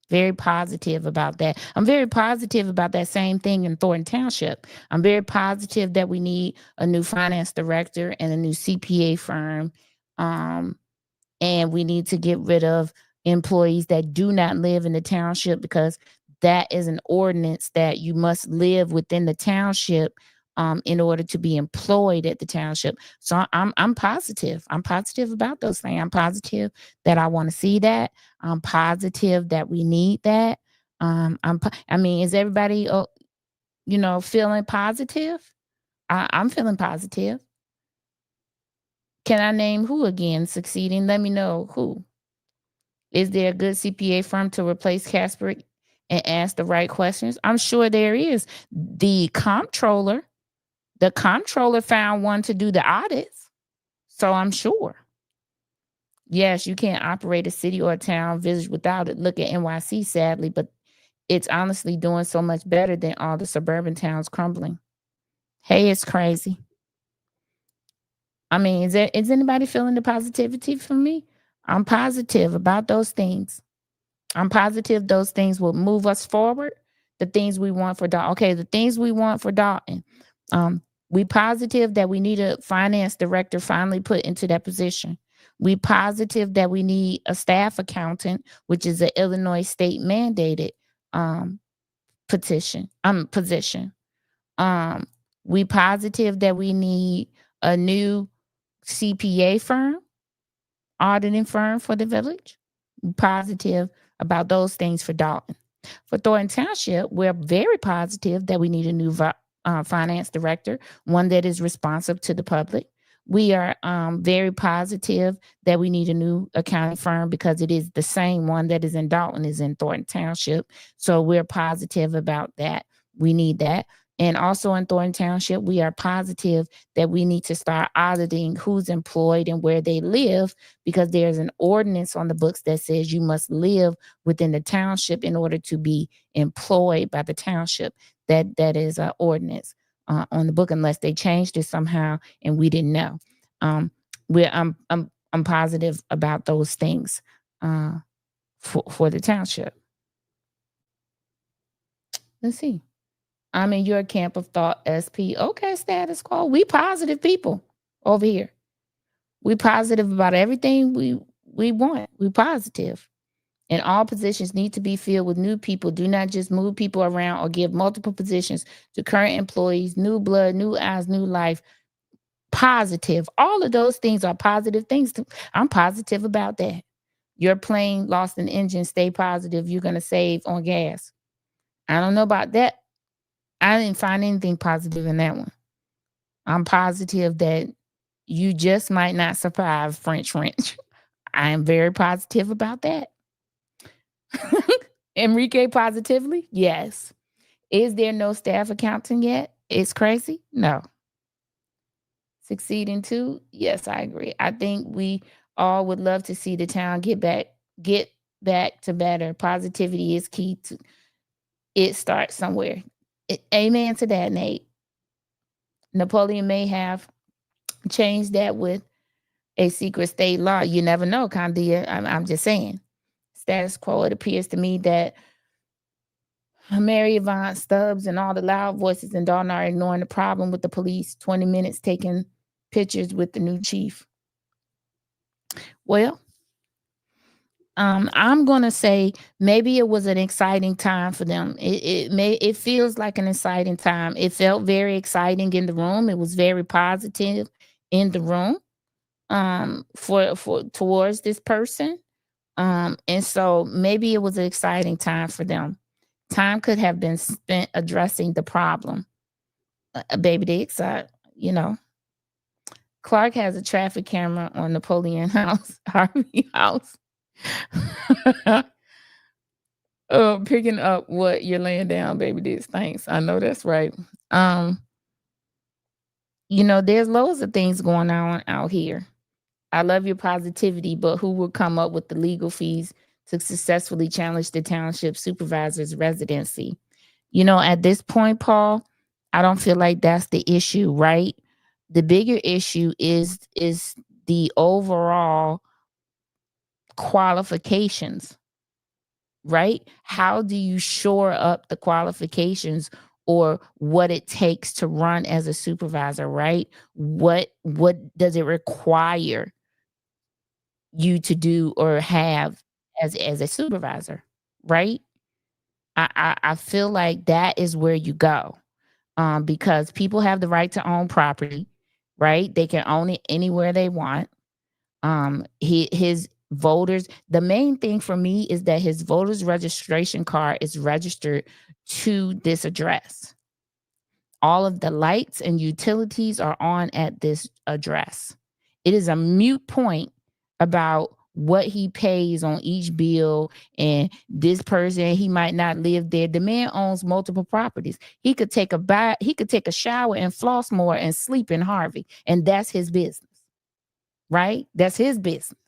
Very positive about that. I'm very positive about that same thing in Thornton Township. I'm very positive that we need a new finance director and a new CPA firm. And we need to get rid of employees that do not live in the township, because that is an ordinance that you must live within the township in order to be employed at the township. So I'm positive. I'm positive about those things. I'm positive that I want to see that. I'm positive that we need that. Is everybody feeling positive? I'm feeling positive. Can I name who again succeeding? Let me know who. Is there a good CPA firm to replace Casper and ask the right questions? I'm sure there is. The comptroller found one to do the audits. So I'm sure. Yes, you can't operate a city or a town village without it. Look at NYC, sadly, but it's honestly doing so much better than all the suburban towns crumbling. Hey, it's crazy. Is anybody feeling the positivity from me? I'm positive about those things. I'm positive those things will move us forward. The things we want for Dalton. Okay, the things we want for Dalton. We positive that we need a finance director finally put into that position. We positive that we need a staff accountant, which is an Illinois state mandated position. We positive that we need a new CPA firm, auditing firm for the village. Positive about those things for Dalton. For Thornton Township, we're very positive that we need a new finance director, one that is responsive to the public. We are very positive that we need a new accounting firm because it is the same one that is in Dalton is in Thornton Township. So we're positive about that. We need that. And also in Thornton Township, we are positive that we need to start auditing who's employed and where they live, because there's an ordinance on the books that says you must live within the township in order to be employed by the township. That is an ordinance on the book, unless they changed it somehow and we didn't know. I'm positive about those things for the township. Let's see. I'm in your camp of thought, SP. Okay, status quo. We positive people over here. We positive about everything we want. We positive. And all positions need to be filled with new people. Do not just move people around or give multiple positions to current employees. New blood, new eyes, new life. Positive. All of those things are positive things. I'm positive about that. Your plane lost an engine. Stay positive. You're going to save on gas. I don't know about that. I didn't find anything positive in that one. I'm positive that you just might not survive French wrench. I am very positive about that. Enrique, positively? Yes. Is there no staff accountant yet? It's crazy? No. Succeeding too? Yes, I agree. I think we all would love to see the town get back to better. Positivity is key to it. Starts somewhere. Amen to that, Nate. Napoleon may have changed that with a secret state law. You never know, Candia. I'm just saying. Status quo, it appears to me that Mary Yvonne Stubbs and all the loud voices in Dalton are ignoring the problem with the police. 20 minutes taking pictures with the new chief. Well, I'm gonna say maybe it was an exciting time for them. It feels like an exciting time. It felt very exciting in the room. It was very positive in the room for towards this person. And so maybe it was an exciting time for them. Time could have been spent addressing the problem. Baby Dicks, Clark has a traffic camera on Napoleon House, Harvey House. Picking up what you're laying down, Baby Dicks. Thanks. I know that's right. There's loads of things going on out here. I love your positivity, but who will come up with the legal fees to successfully challenge the township supervisor's residency? At this point, Paul, I don't feel like that's the issue, right? The bigger issue is the overall qualifications, right? How do you shore up the qualifications or what it takes to run as a supervisor, right? What does it require you to do or have as a supervisor, right? I feel like that is where you go, because people have the right to own property, right? They can own it anywhere they want. His voters, the main thing for me is that his voters registration card is registered to this address. All of the lights and utilities are on at this address. It is a moot point about what he pays on each bill, and this person, he might not live there. The man owns multiple properties. He could take a bath, he could take a shower and floss more and sleep in Harvey, and that's his business, right? That's his business.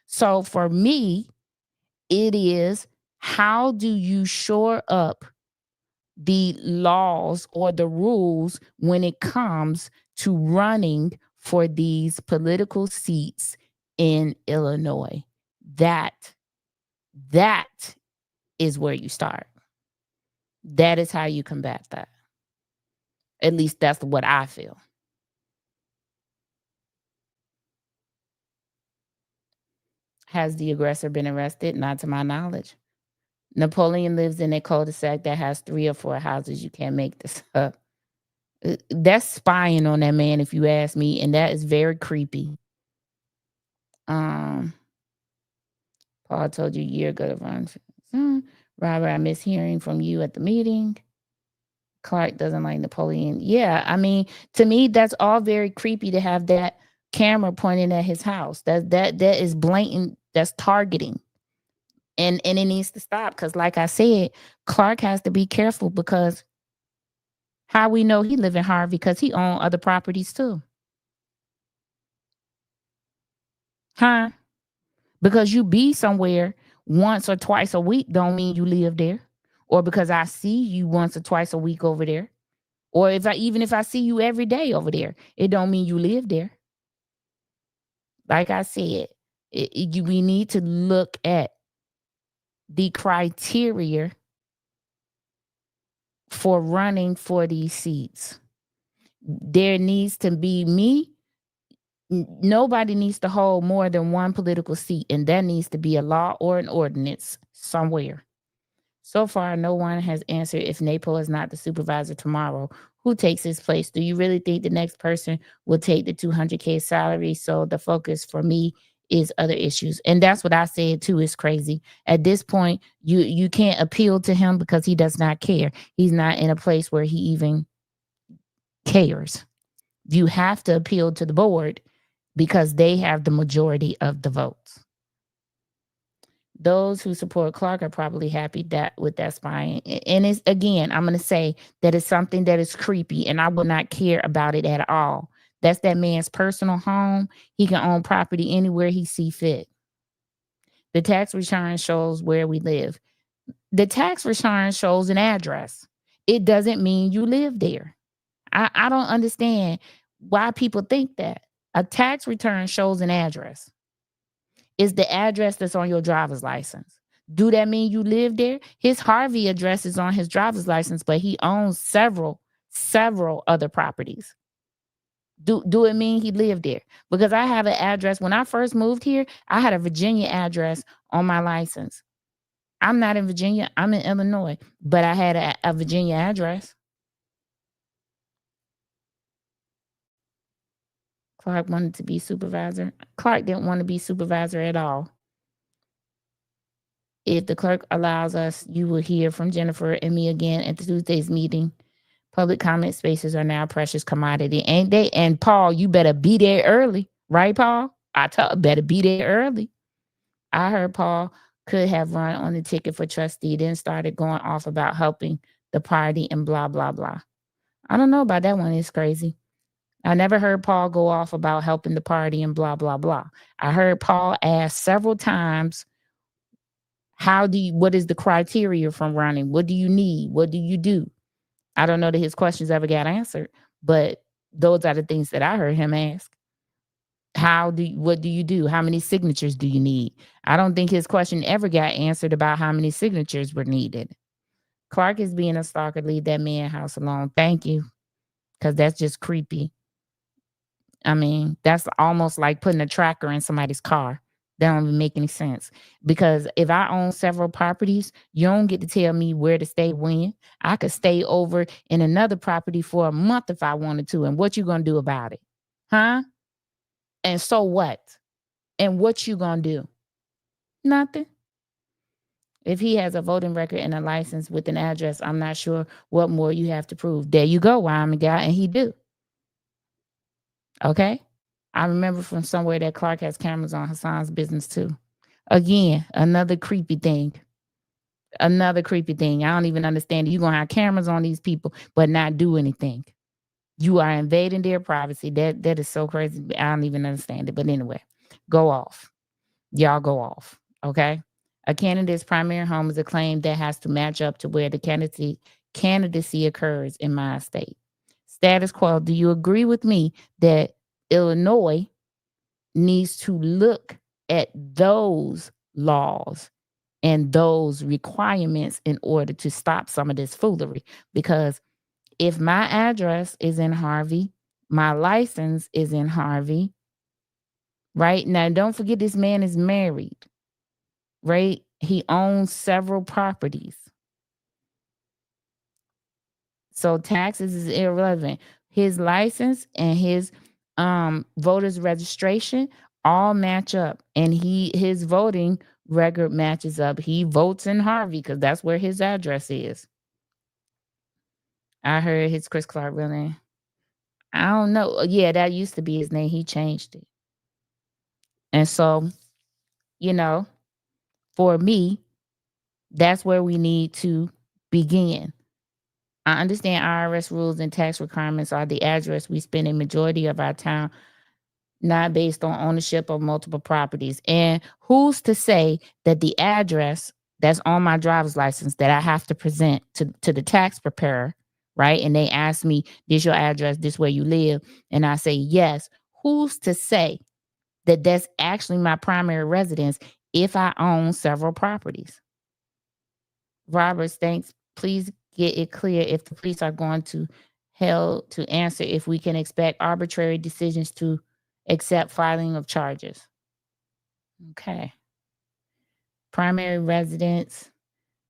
So for me, it is, how do you shore up the laws or the rules when it comes to running for these political seats in Illinois? That That is where you start. That is how you combat that. At least that's what I feel. Has the aggressor been arrested? Not to my knowledge. Napoleon lives in a cul-de-sac that has 3 or 4 houses. You can't make this up. That's spying on that man, if you ask me, and that is very creepy. Paul told you a year ago to run. Robert, I miss hearing from you at the meeting. Clark doesn't like Napoleon. Yeah, I mean, to me, that's all very creepy to have that camera pointing at his house. That is blatant. That's targeting. And it needs to stop because, like I said, Clark has to be careful because how we know he live in Harvey because he own other properties too. Huh? Because you be somewhere once or twice a week don't mean you live there. Or because I see you once or twice a week over there. Or even if I see you every day over there, it don't mean you live there. Like I said, we need to look at the criteria for running for these seats. There needs to be nobody needs to hold more than one political seat, and that needs to be a law or an ordinance somewhere. So far, no one has answered if Napo is not the supervisor tomorrow. Who takes his place? Do you really think the next person will take the $200K salary? So the focus for me is other issues. And that's what I said too, is crazy. At this point, you can't appeal to him because he does not care. He's not in a place where he even cares. You have to appeal to the board because they have the majority of the votes. Those who support Clark are probably happy with that spying. And it's, again, I'm going to say that it's something that is creepy and I would not care about it at all. That's that man's personal home. He can own property anywhere he see fit. The tax return shows where we live. The tax return shows an address. It doesn't mean you live there. I don't understand why people think that. A tax return shows an address. Is the address that's on your driver's license. Do that mean you live there? His Harvey address is on his driver's license, but he owns several other properties. Do it mean he lived there? Because I have an address. When I first moved here, I had a Virginia address on my license. I'm not in Virginia. I'm in Illinois, but I had a Virginia address. Clark wanted to be supervisor. Clark didn't want to be supervisor at all. If the clerk allows us, you will hear from Jennifer and me again at the Tuesday's meeting. Public comment spaces are now a precious commodity, ain't they? And Paul, you better be there early. Right, Paul? Better be there early. I heard Paul could have run on the ticket for trustee, then started going off about helping the party and blah, blah, blah. I don't know about that one. It's crazy. I never heard Paul go off about helping the party and blah, blah, blah. I heard Paul ask several times, what is the criteria from running? What do you need? What do you do? I don't know that his questions ever got answered, but those are the things that I heard him ask. What do you do? How many signatures do you need? I don't think his question ever got answered about how many signatures were needed. Clark is being a stalker. Leave that man house alone. Thank you. Because that's just creepy. I mean, that's almost like putting a tracker in somebody's car. That don't even make any sense. Because if I own several properties, you don't get to tell me where to stay when. I could stay over in another property for a month if I wanted to. And what you gonna do about it? Huh? And so what? And what you gonna do? Nothing. If he has a voting record and a license with an address, I'm not sure what more you have to prove. There you go, Wyoming guy, and he do. Okay? I remember from somewhere that Clark has cameras on Hassan's business too. Again, another creepy thing. Another creepy thing. I don't even understand it. You're going to have cameras on these people, but not do anything. You are invading their privacy. That is so crazy. I don't even understand it. But anyway, go off. Y'all go off. Okay? A candidate's primary home is a claim that has to match up to where the candidacy occurs in my state. Status quo. Do you agree with me that Illinois needs to look at those laws and those requirements in order to stop some of this foolery. Because if my address is in Harvey, my license is in Harvey, right? Now, don't forget this man is married, right? He owns several properties. So taxes is irrelevant. His license and his voter's registration all match up, and his voting record matches up. He votes in Harvey because that's where his address is. I heard his Chris Clark really. I don't know. Yeah, that used to be his name. He changed it. And so, for me, that's where we need to begin. I understand IRS rules and tax requirements are the address we spend a majority of our time, not based on ownership of multiple properties. And who's to say that the address that's on my driver's license that I have to present to the tax preparer, right? And they ask me, this your address, this where you live? And I say, yes. Who's to say that that's actually my primary residence if I own several properties? Roberts, thanks. Please get it clear if the police are going to held to answer if we can expect arbitrary decisions to accept filing of charges. Okay. Primary residence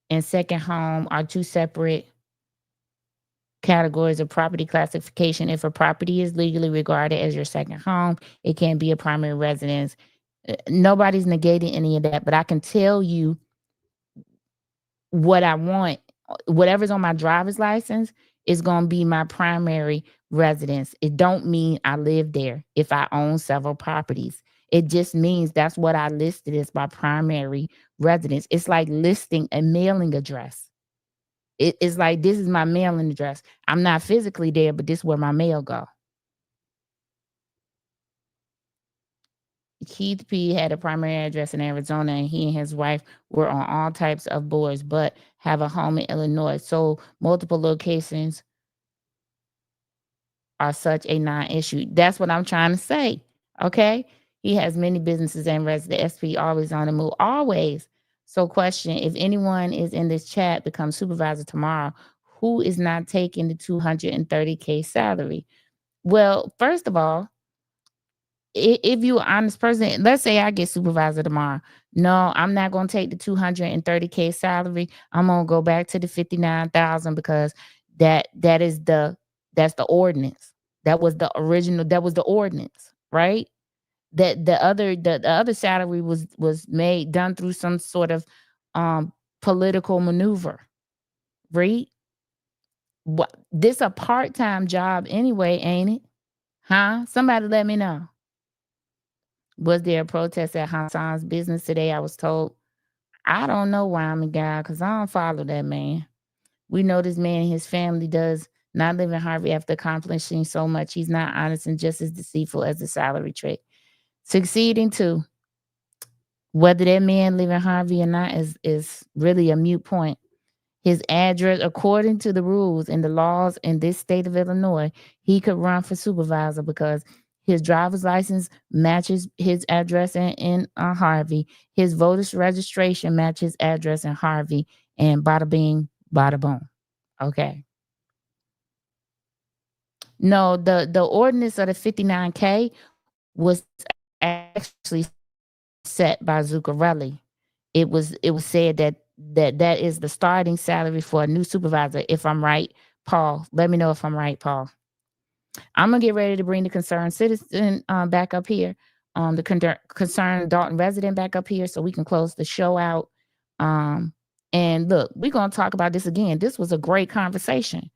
and second home are two separate categories of property classification. If a property is legally regarded as your second home, it can be a primary residence. Nobody's negating any of that, but I can tell you what I want. Whatever's on my driver's license is going to be my primary residence. It don't mean I live there if I own several properties. It just means that's what I listed as my primary residence. It's like listing a mailing address. It's like, this is my mailing address. I'm not physically there, but this is where my mail go. Keith P. had a primary address in Arizona, and he and his wife were on all types of boards, but have a home in Illinois. So multiple locations are such a non-issue. That's what I'm trying to say. Okay. He has many businesses and residents. SP always on the move, always. So question, if anyone is in this chat, becomes supervisor tomorrow, who is not taking the $230K salary? Well, first of all, if you're an honest person, let's say I get supervisor tomorrow. No, I'm not going to take the $230K salary. I'm going to go back to the $59,000 because that's the ordinance. That was the original. That was the ordinance, right? That the other salary was done through some sort of political maneuver, right? What, this a part-time job anyway, ain't it? Huh? Somebody let me know. Was there a protest at Hassan's business today? I was told. I don't know why I'm a guy because I don't follow that man. We know this man and his family does not live in Harvey after accomplishing so much. He's not honest and just as deceitful as the salary trick. Succeeding too. Whether that man live in Harvey or not is really a moot point. His address, according to the rules and the laws in this state of Illinois, he could run for supervisor because his driver's license matches his address in Harvey. His voter's registration matches address in Harvey. And bada bing, bada boom. Okay. No, the ordinance of the $59K was actually set by Zuccarelli. It was said that is the starting salary for a new supervisor. If I'm right, Paul, let me know if I'm right, Paul. I'm gonna get ready to bring the concerned citizen back up here, the concerned Dalton resident back up here, so we can close the show out. And look, we're gonna talk about this again. This was a great conversation.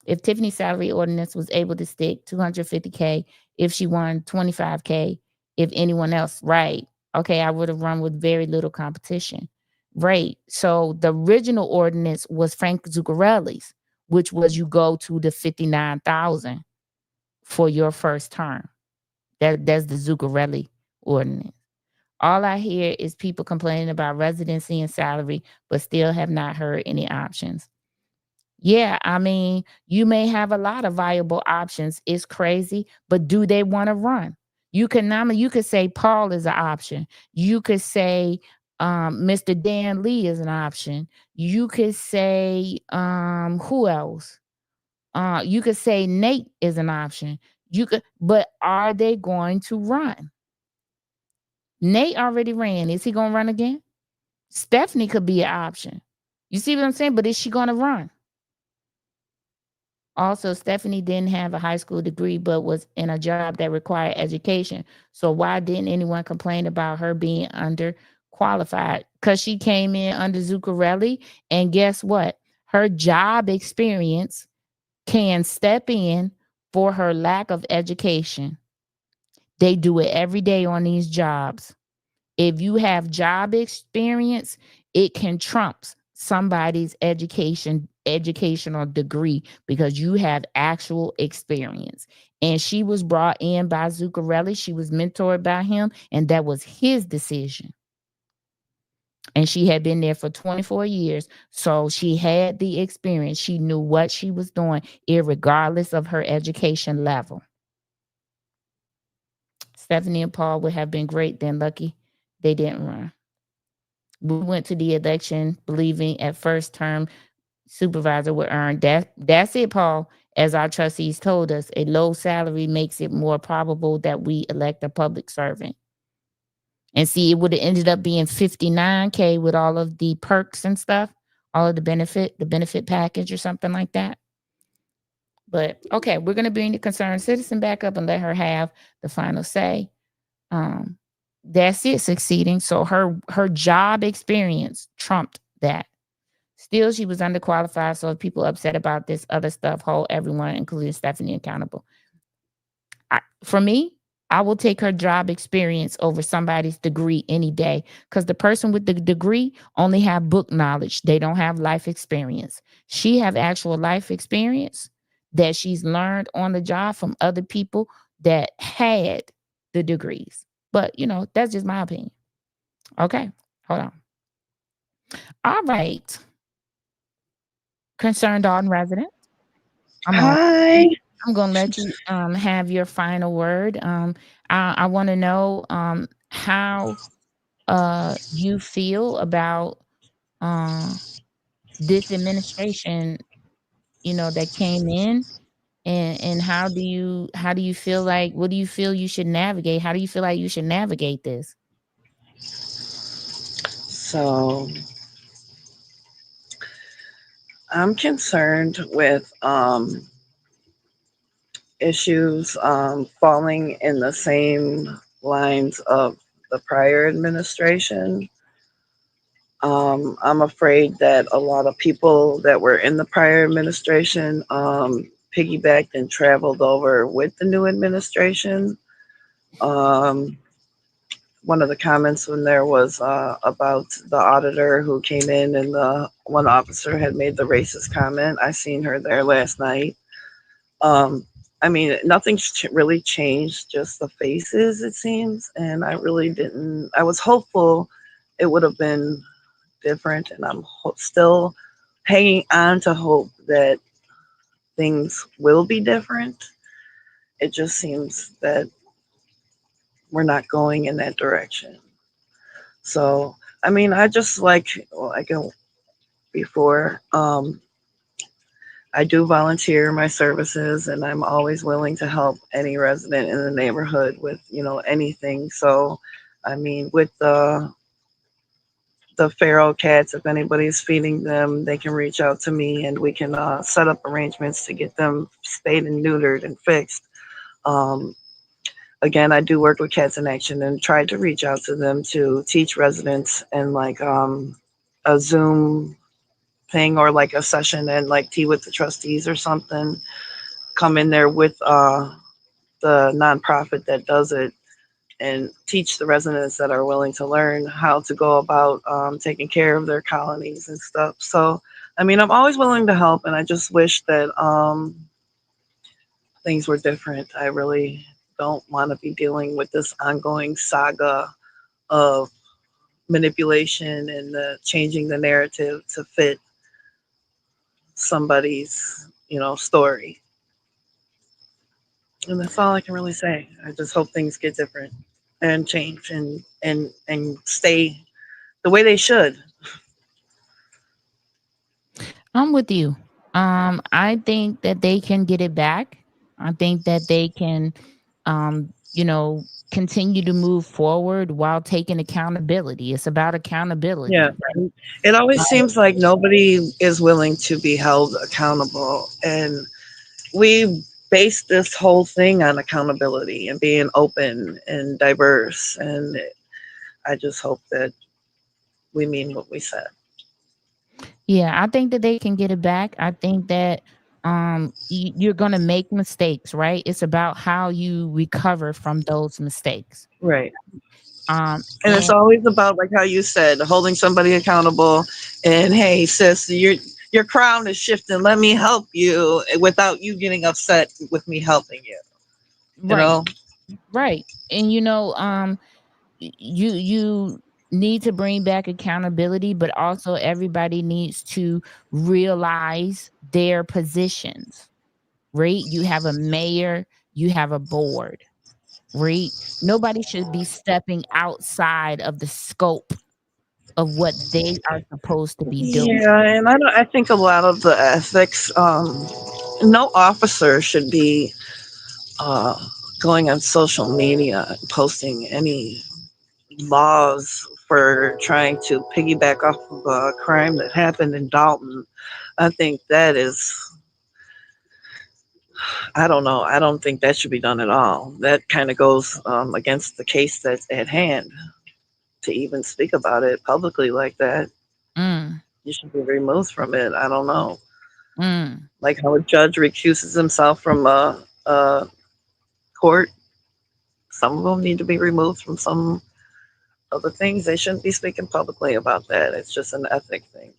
If Tiffany's salary ordinance was able to stick, $250K. If she won, $25K. If anyone else, right? Okay, I would have run with very little competition. Right. So the original ordinance was Frank Zuccarelli's, which was you go to the $59,000 for your first term. That's the Zuccarelli ordinance. All I hear is people complaining about residency and salary, but still have not heard any options. Yeah, I mean, you may have a lot of viable options. It's crazy, but do they want to run? You can nominate. You could say Paul is an option. You could say Mr. Dan Lee is an option. You could say who else? You could say Nate is an option. You could, but are they going to run? Nate already ran. Is he going to run again? Stephanie could be an option. You see what I'm saying? But is she going to run? Also, Stephanie didn't have a high school degree, but was in a job that required education. So why didn't anyone complain about her being underqualified? Because she came in under Zuccarelli, and guess what? Her job experience can step in for her lack of education. They do it every day on these jobs. If you have job experience, it can trump somebody's educational degree because you have actual experience. And she was brought in by Zuccarelli. She was mentored by him, and that was his decision. And she had been there for 24 years. So she had the experience. She knew what she was doing, irregardless of her education level. Stephanie and Paul would have been great, then lucky they didn't run. We went to the election believing at first term supervisor would earn. That's it, Paul. As our trustees told us, a low salary makes it more probable that we elect a public servant. And see, it would have ended up being $59K with all of the perks and stuff, all of the benefit package or something like that. But okay, we're going to bring the concerned citizen back up and let her have the final say. That's it, succeeding. So her job experience trumped that. Still, she was underqualified. So if people upset about this other stuff, hold everyone, including Stephanie, accountable. For me, I will take her job experience over somebody's degree any day, because the person with the degree only have book knowledge. They don't have life experience. She have actual life experience that she's learned on the job from other people that had the degrees. But, that's just my opinion. Okay, hold on. All right. Concerned Dalton resident. Hi. I'm gonna let you have your final word. I want to know how you feel about this administration, that came in, and how do you feel like, what do you feel you should navigate? How do you feel like you should navigate this? So I'm concerned with issues falling in the same lines of the prior administration. I'm afraid that a lot of people that were in the prior administration piggybacked and traveled over with the new administration. One of the comments when there was about the auditor who came in, and the one officer had made the racist comment. I seen her there last night. I mean, nothing's really changed, just the faces, it seems. And I really didn't, I was hopeful it would have been different. And I'm still hanging on to hope that things will be different. It just seems that we're not going in that direction. So, I mean, I just like before, I do volunteer my services, and I'm always willing to help any resident in the neighborhood with, anything. So, I mean, with the feral cats, if anybody's feeding them, they can reach out to me, and we can set up arrangements to get them spayed and neutered and fixed. Again, I do work with Cats in Action and try to reach out to them to teach residents, and like a Zoom thing or like a session and like tea with the trustees or something. Come in there with the nonprofit that does it and teach the residents that are willing to learn how to go about taking care of their colonies and stuff. So, I mean, I'm always willing to help, and I just wish that things were different. I really don't want to be dealing with this ongoing saga of manipulation and changing the narrative to fit somebody's, story. And that's all I can really say. I just hope things get different and change and stay the way they should. I'm with you. I think that they can get it back. I think that they can, continue to move forward while taking accountability. It's about Yeah. accountability, It always right? seems like nobody is willing to be held accountable. And we base this whole thing on accountability and being open and diverse. And I just hope that we mean what we said. Yeah, I think that they can get it back. I think that you're going to make mistakes, right? It's about how you recover from those mistakes. Right. And it's And always about, like how you said, holding somebody accountable. And hey, sis, your crown is shifting. Let me help you without you getting upset with me helping you. You right, know? right. And you need to bring back accountability, but also everybody needs to realize their positions, right? You have a mayor, you have a board, right? Nobody should be stepping outside of the scope of what they are supposed to be doing. Yeah, and I think a lot of the ethics, no officer should be uh, going on social media and posting any laws for trying to piggyback off of a crime that happened in Dalton. I think that is, I don't know, I don't think that should be done at all. That kind of goes against the case that's at hand to even speak about it publicly like that. Mm, You should be removed from it. I don't know. mm. Like how a judge recuses himself from a court. Some of them need to be removed from some of the things. They shouldn't be speaking publicly about that. It's just an ethic thing.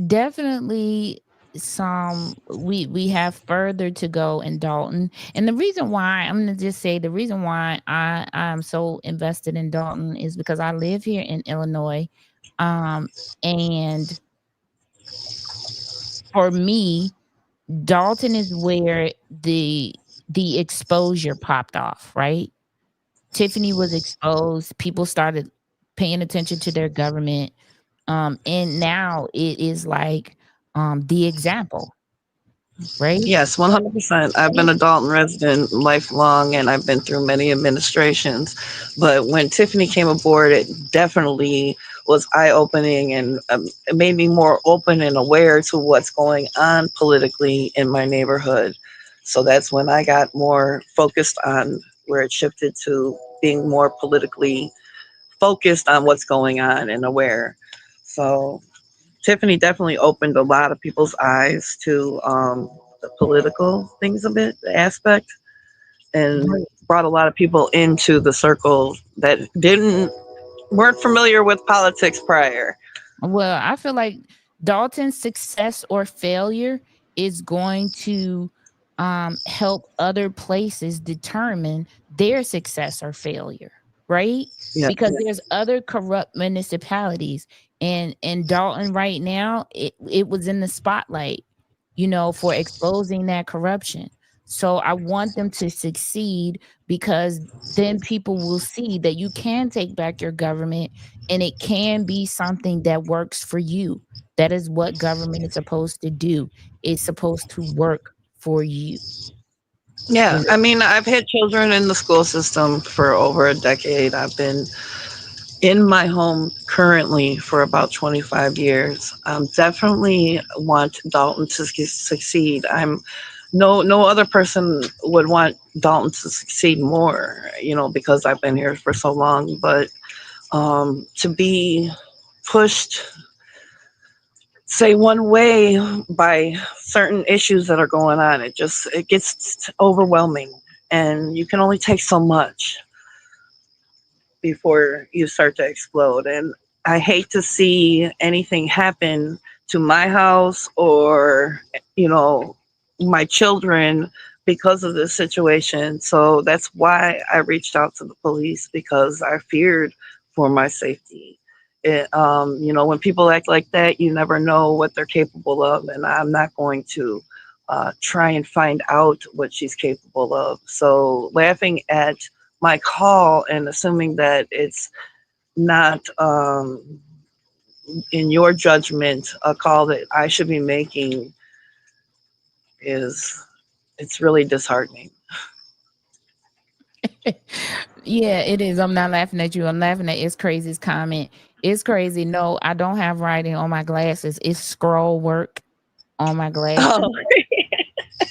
Definitely some we have further to go in Dalton. And the reason why I'm gonna just say the reason why I'm so invested in Dalton is because I live here in Illinois. Um and for me, Dalton is where the exposure popped off, right? Tiffany was exposed, people started paying attention to their government. And now it is like the example, right? Yes, 100%. I've been a Dalton resident lifelong and I've been through many administrations. But when Tiffany came aboard, it definitely was eye opening and it made me more open and aware to what's going on politically in my neighborhood. So that's when I got more focused on where it shifted to being more politically focused on what's going on and aware. So Tiffany definitely opened a lot of people's eyes to the political things of it, the aspect, and Right. brought a lot of people into the circle that didn't weren't familiar with politics prior. Well, I feel like Dalton's success or failure is going to help other places determine their success or failure, right? Yeah. Because there's other corrupt municipalities, and Dalton right now it was in the spotlight, for exposing that corruption. So I want them to succeed because then people will see that you can take back your government and it can be something that works for you. That is what government is supposed to do. It's supposed to work for you. Yeah, You I mean, I've had children in the school system for over a decade. I've been in my home currently for about 25 years. Definitely want Dalton to succeed. No other person would want Dalton to succeed more, because I've been here for so long. But to be pushed, say one way by certain issues that are going on, it gets overwhelming, and you can only take so much before you start to explode. And I hate to see anything happen to my house or, my children because of this situation. So that's why I reached out to the police because I feared for my safety. When people act like that, you never know what they're capable of. And I'm not going to try and find out what she's capable of. So laughing at my call and assuming that it's not, in your judgment, a call that I should be making it's really disheartening. Yeah, it is. I'm not laughing at you. I'm laughing at It's Crazy's comment. It's crazy. No, I don't have writing on my glasses. It's scroll work on my glasses. Oh.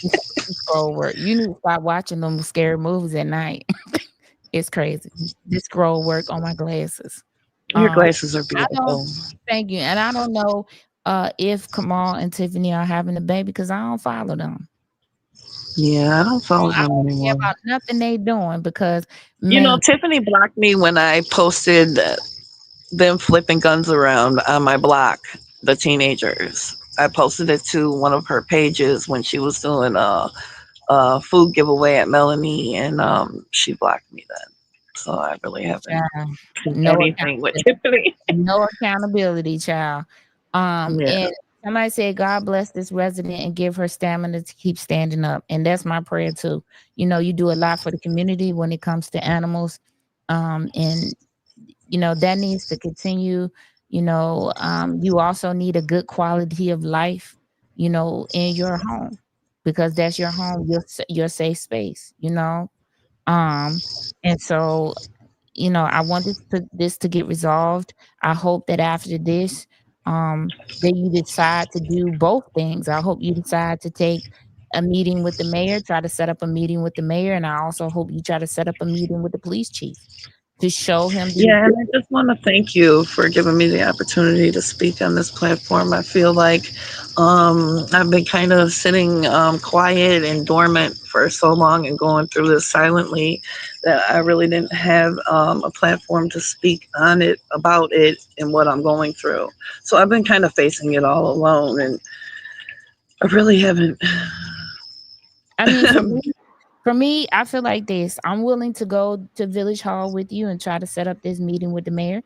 It's scroll work. You need to stop watching them scary movies at night. It's crazy. This scroll work on my glasses. Your glasses are I don't beautiful. thank you. And I don't know if Kamal and Tiffany are having a baby because I don't follow them. Yeah, I don't follow I them don't care anymore. about nothing they doing because You know, man, Tiffany blocked me when I posted them flipping guns around on my block, the teenagers. I posted it to one of her pages when she was doing a food giveaway at Melanie, and she blocked me then. So I really haven't child, done no anything with accountability. Tiffany. No accountability, child. Yeah. And somebody said, God bless this resident and give her stamina to keep standing up. And that's my prayer too. You know, you do a lot for the community when it comes to animals. And you know, that needs to continue. You know, you also need a good quality of life, you know, in your home because that's your home, your safe space, you know. And so you know, I want this to get resolved. I hope that after this, that you decide to do both things. I hope you decide to take a meeting with the mayor, try to set up a meeting with the mayor, and I also hope you try to set up a meeting with the police chief to show him the Yeah, and I just want to thank you for giving me the opportunity to speak on this platform. I feel like I've been kind of sitting quiet and dormant for so long and going through this silently that I really didn't have a platform to speak on it, about it, and what I'm going through. So I've been kind of facing it all alone, and I really haven't. I mean, for me, I feel like this. I'm willing to go to Village Hall with you and try to set up this meeting with the mayor.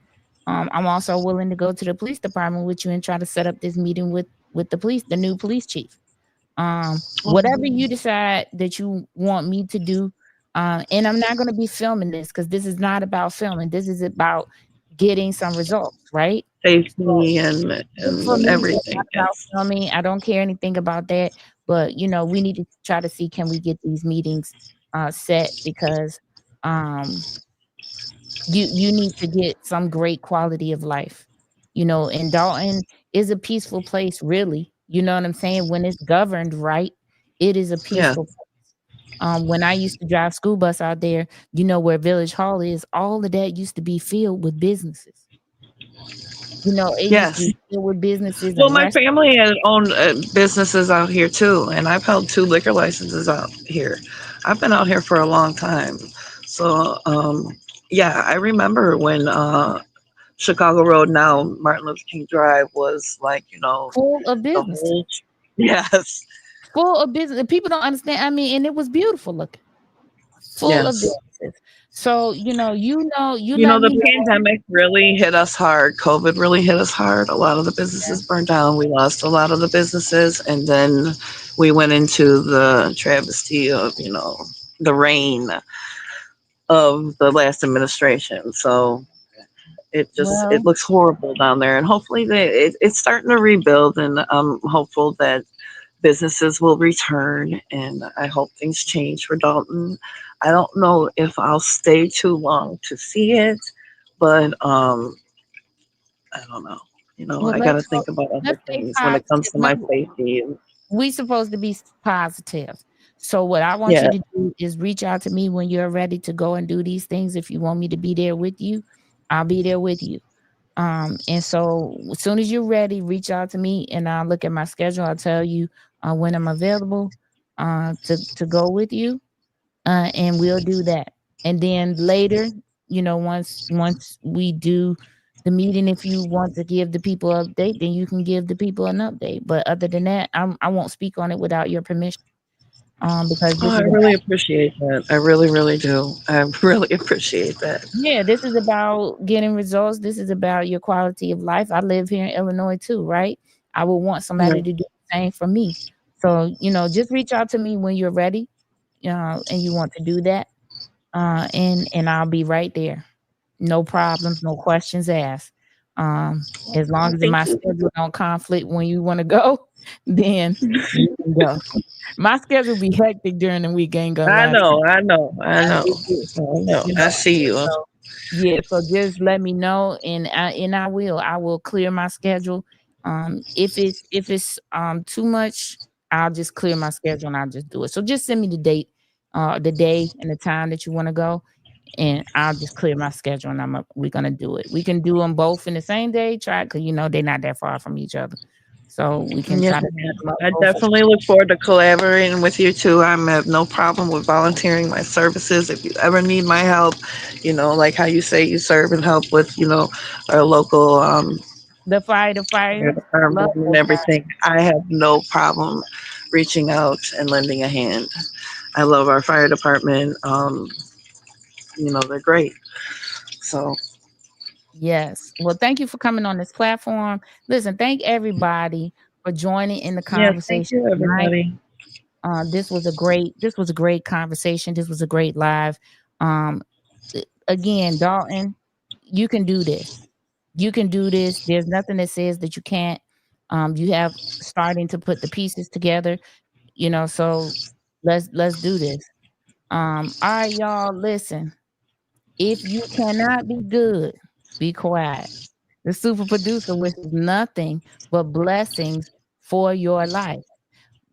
I'm also willing to go to the police department with you and try to set up this meeting with the police, the new police chief. Whatever you decide that you want me to do, and I'm not going to be filming this because this is not about filming. This is about getting some results, right? Safety For and me, it's everything. not about Yes. filming. I don't care anything about that. But you know, we need to try to see can we get these meetings set because um you need to get some great quality of life. You know, and Dalton is a peaceful place, really. You know what I'm saying? When it's governed right, it is a Yeah. peaceful place. When I used to drive school bus out there, you know where Village Hall is, all of that used to be filled with businesses. You know, it used to Yes. be filled with businesses Well, and my restaurants. family has owned businesses out here too, and I've held two liquor licenses out here. I've been out here for a long time. So, yeah, I remember when Chicago Road, now Martin Luther King Drive, was like, Full of the businesses. whole. Yes, Full of business. People don't understand. I mean, and it was beautiful looking. Full of yes. businesses. So, you let The me know. pandemic really hit us hard. COVID really hit us hard. A lot of the Yeah. businesses burned down. We lost a lot of the businesses. And then we went into the travesty of, the reign of the last administration. So it Well, looks horrible down there. And hopefully it's starting to rebuild. And I'm hopeful that businesses will return. And I hope things change for Dalton. I don't know if I'll stay too long to see it, but I don't know. well, I got to think about other let's stay things when it comes positive. to my safety. We supposed to be positive. So what I want you Yeah. to do is reach out to me when you're ready to go and do these things. If you want me to be there with you, I'll be there with you. And so as soon as you're ready, reach out to me and I'll look at my schedule. I'll tell you when I'm available to go with you. And we'll do that. And then later, once we do the meeting, if you want to give the people an update, then you can give the people an update. But other than that, I won't speak on it without your permission. Because Oh, this I is really appreciate that. I really, really do. I really appreciate that. yeah, this is about getting results. This is about your quality of life. I live here in Illinois too, right? I would want Yeah. somebody to do the same for me. So, just reach out to me when you're ready, and you want to do that. And I'll be right there. No problems, no questions asked. As long as Thank my you. schedule don't conflict when you want to go, then you can go. My schedule be hectic during the week. Ain't gonna I lie to you. know, I know, I know, It do. I know. I see you. So yeah, so just let me know, and I will clear my schedule. If it's too much, I'll just clear my schedule and I'll just do it. So just send me the date, the day and the time that you want to go, and I'll just clear my schedule and we're gonna do it. We can do them both in the same day. Try, because they're not that far from each other, so we can Yes, try to ma'am. set them up I both. definitely look forward to collaborating with you too. I have no problem with volunteering my services. If you ever need my help, like how you say you serve and help with, our local The fire fire, love department and those guys. everything, I have no problem reaching out and lending a hand. I love our fire department. They're great. So Yes. Well, thank you for coming on this platform. Listen, thank everybody for joining in the yes, thank conversation you, tonight. everybody. This was a great conversation. This was a great live. Um, Again, Dalton, you can do this. You can do this. There's nothing that says that you can't. You have starting to put the pieces together. So let's do this. All right, y'all. Listen. If you cannot be good, be quiet. The super producer wishes nothing but blessings for your life.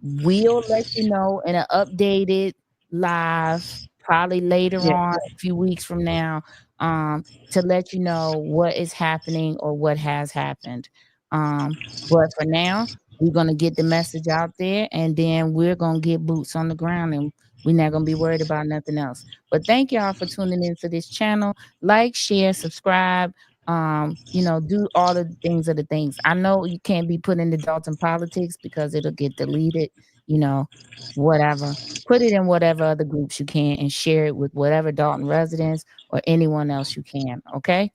We'll let you know in an updated live, probably later Yeah. on, a few weeks from now, to let you know what is happening or what has happened. But for now, we're gonna get the message out there, and then we're gonna get boots on the ground, and we're not gonna be worried about nothing else. But thank y'all for tuning into this channel. Like, share, subscribe. Do all the things of the things. I know you can't be put into Dalton politics because it'll get deleted, whatever. Put it in whatever other groups you can and share it with whatever Dalton residents or anyone else you can. Okay.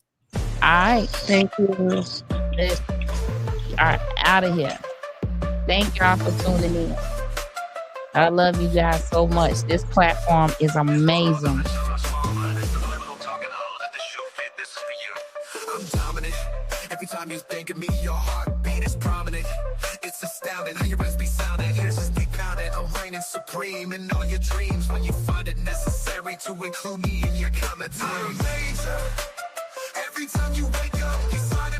All right. Thank you. Let's out of here. Thank y'all for tuning in. I love you guys so much. This platform is amazing. I'm dominant. Every time you think of me, your heartbeat is prominent. It's astounding how your rest be sounding. Ears just be pounding. I'm reigning supreme in all your dreams when you find it necessary to include me in your commentary. I'm major. Every time you wake up, you find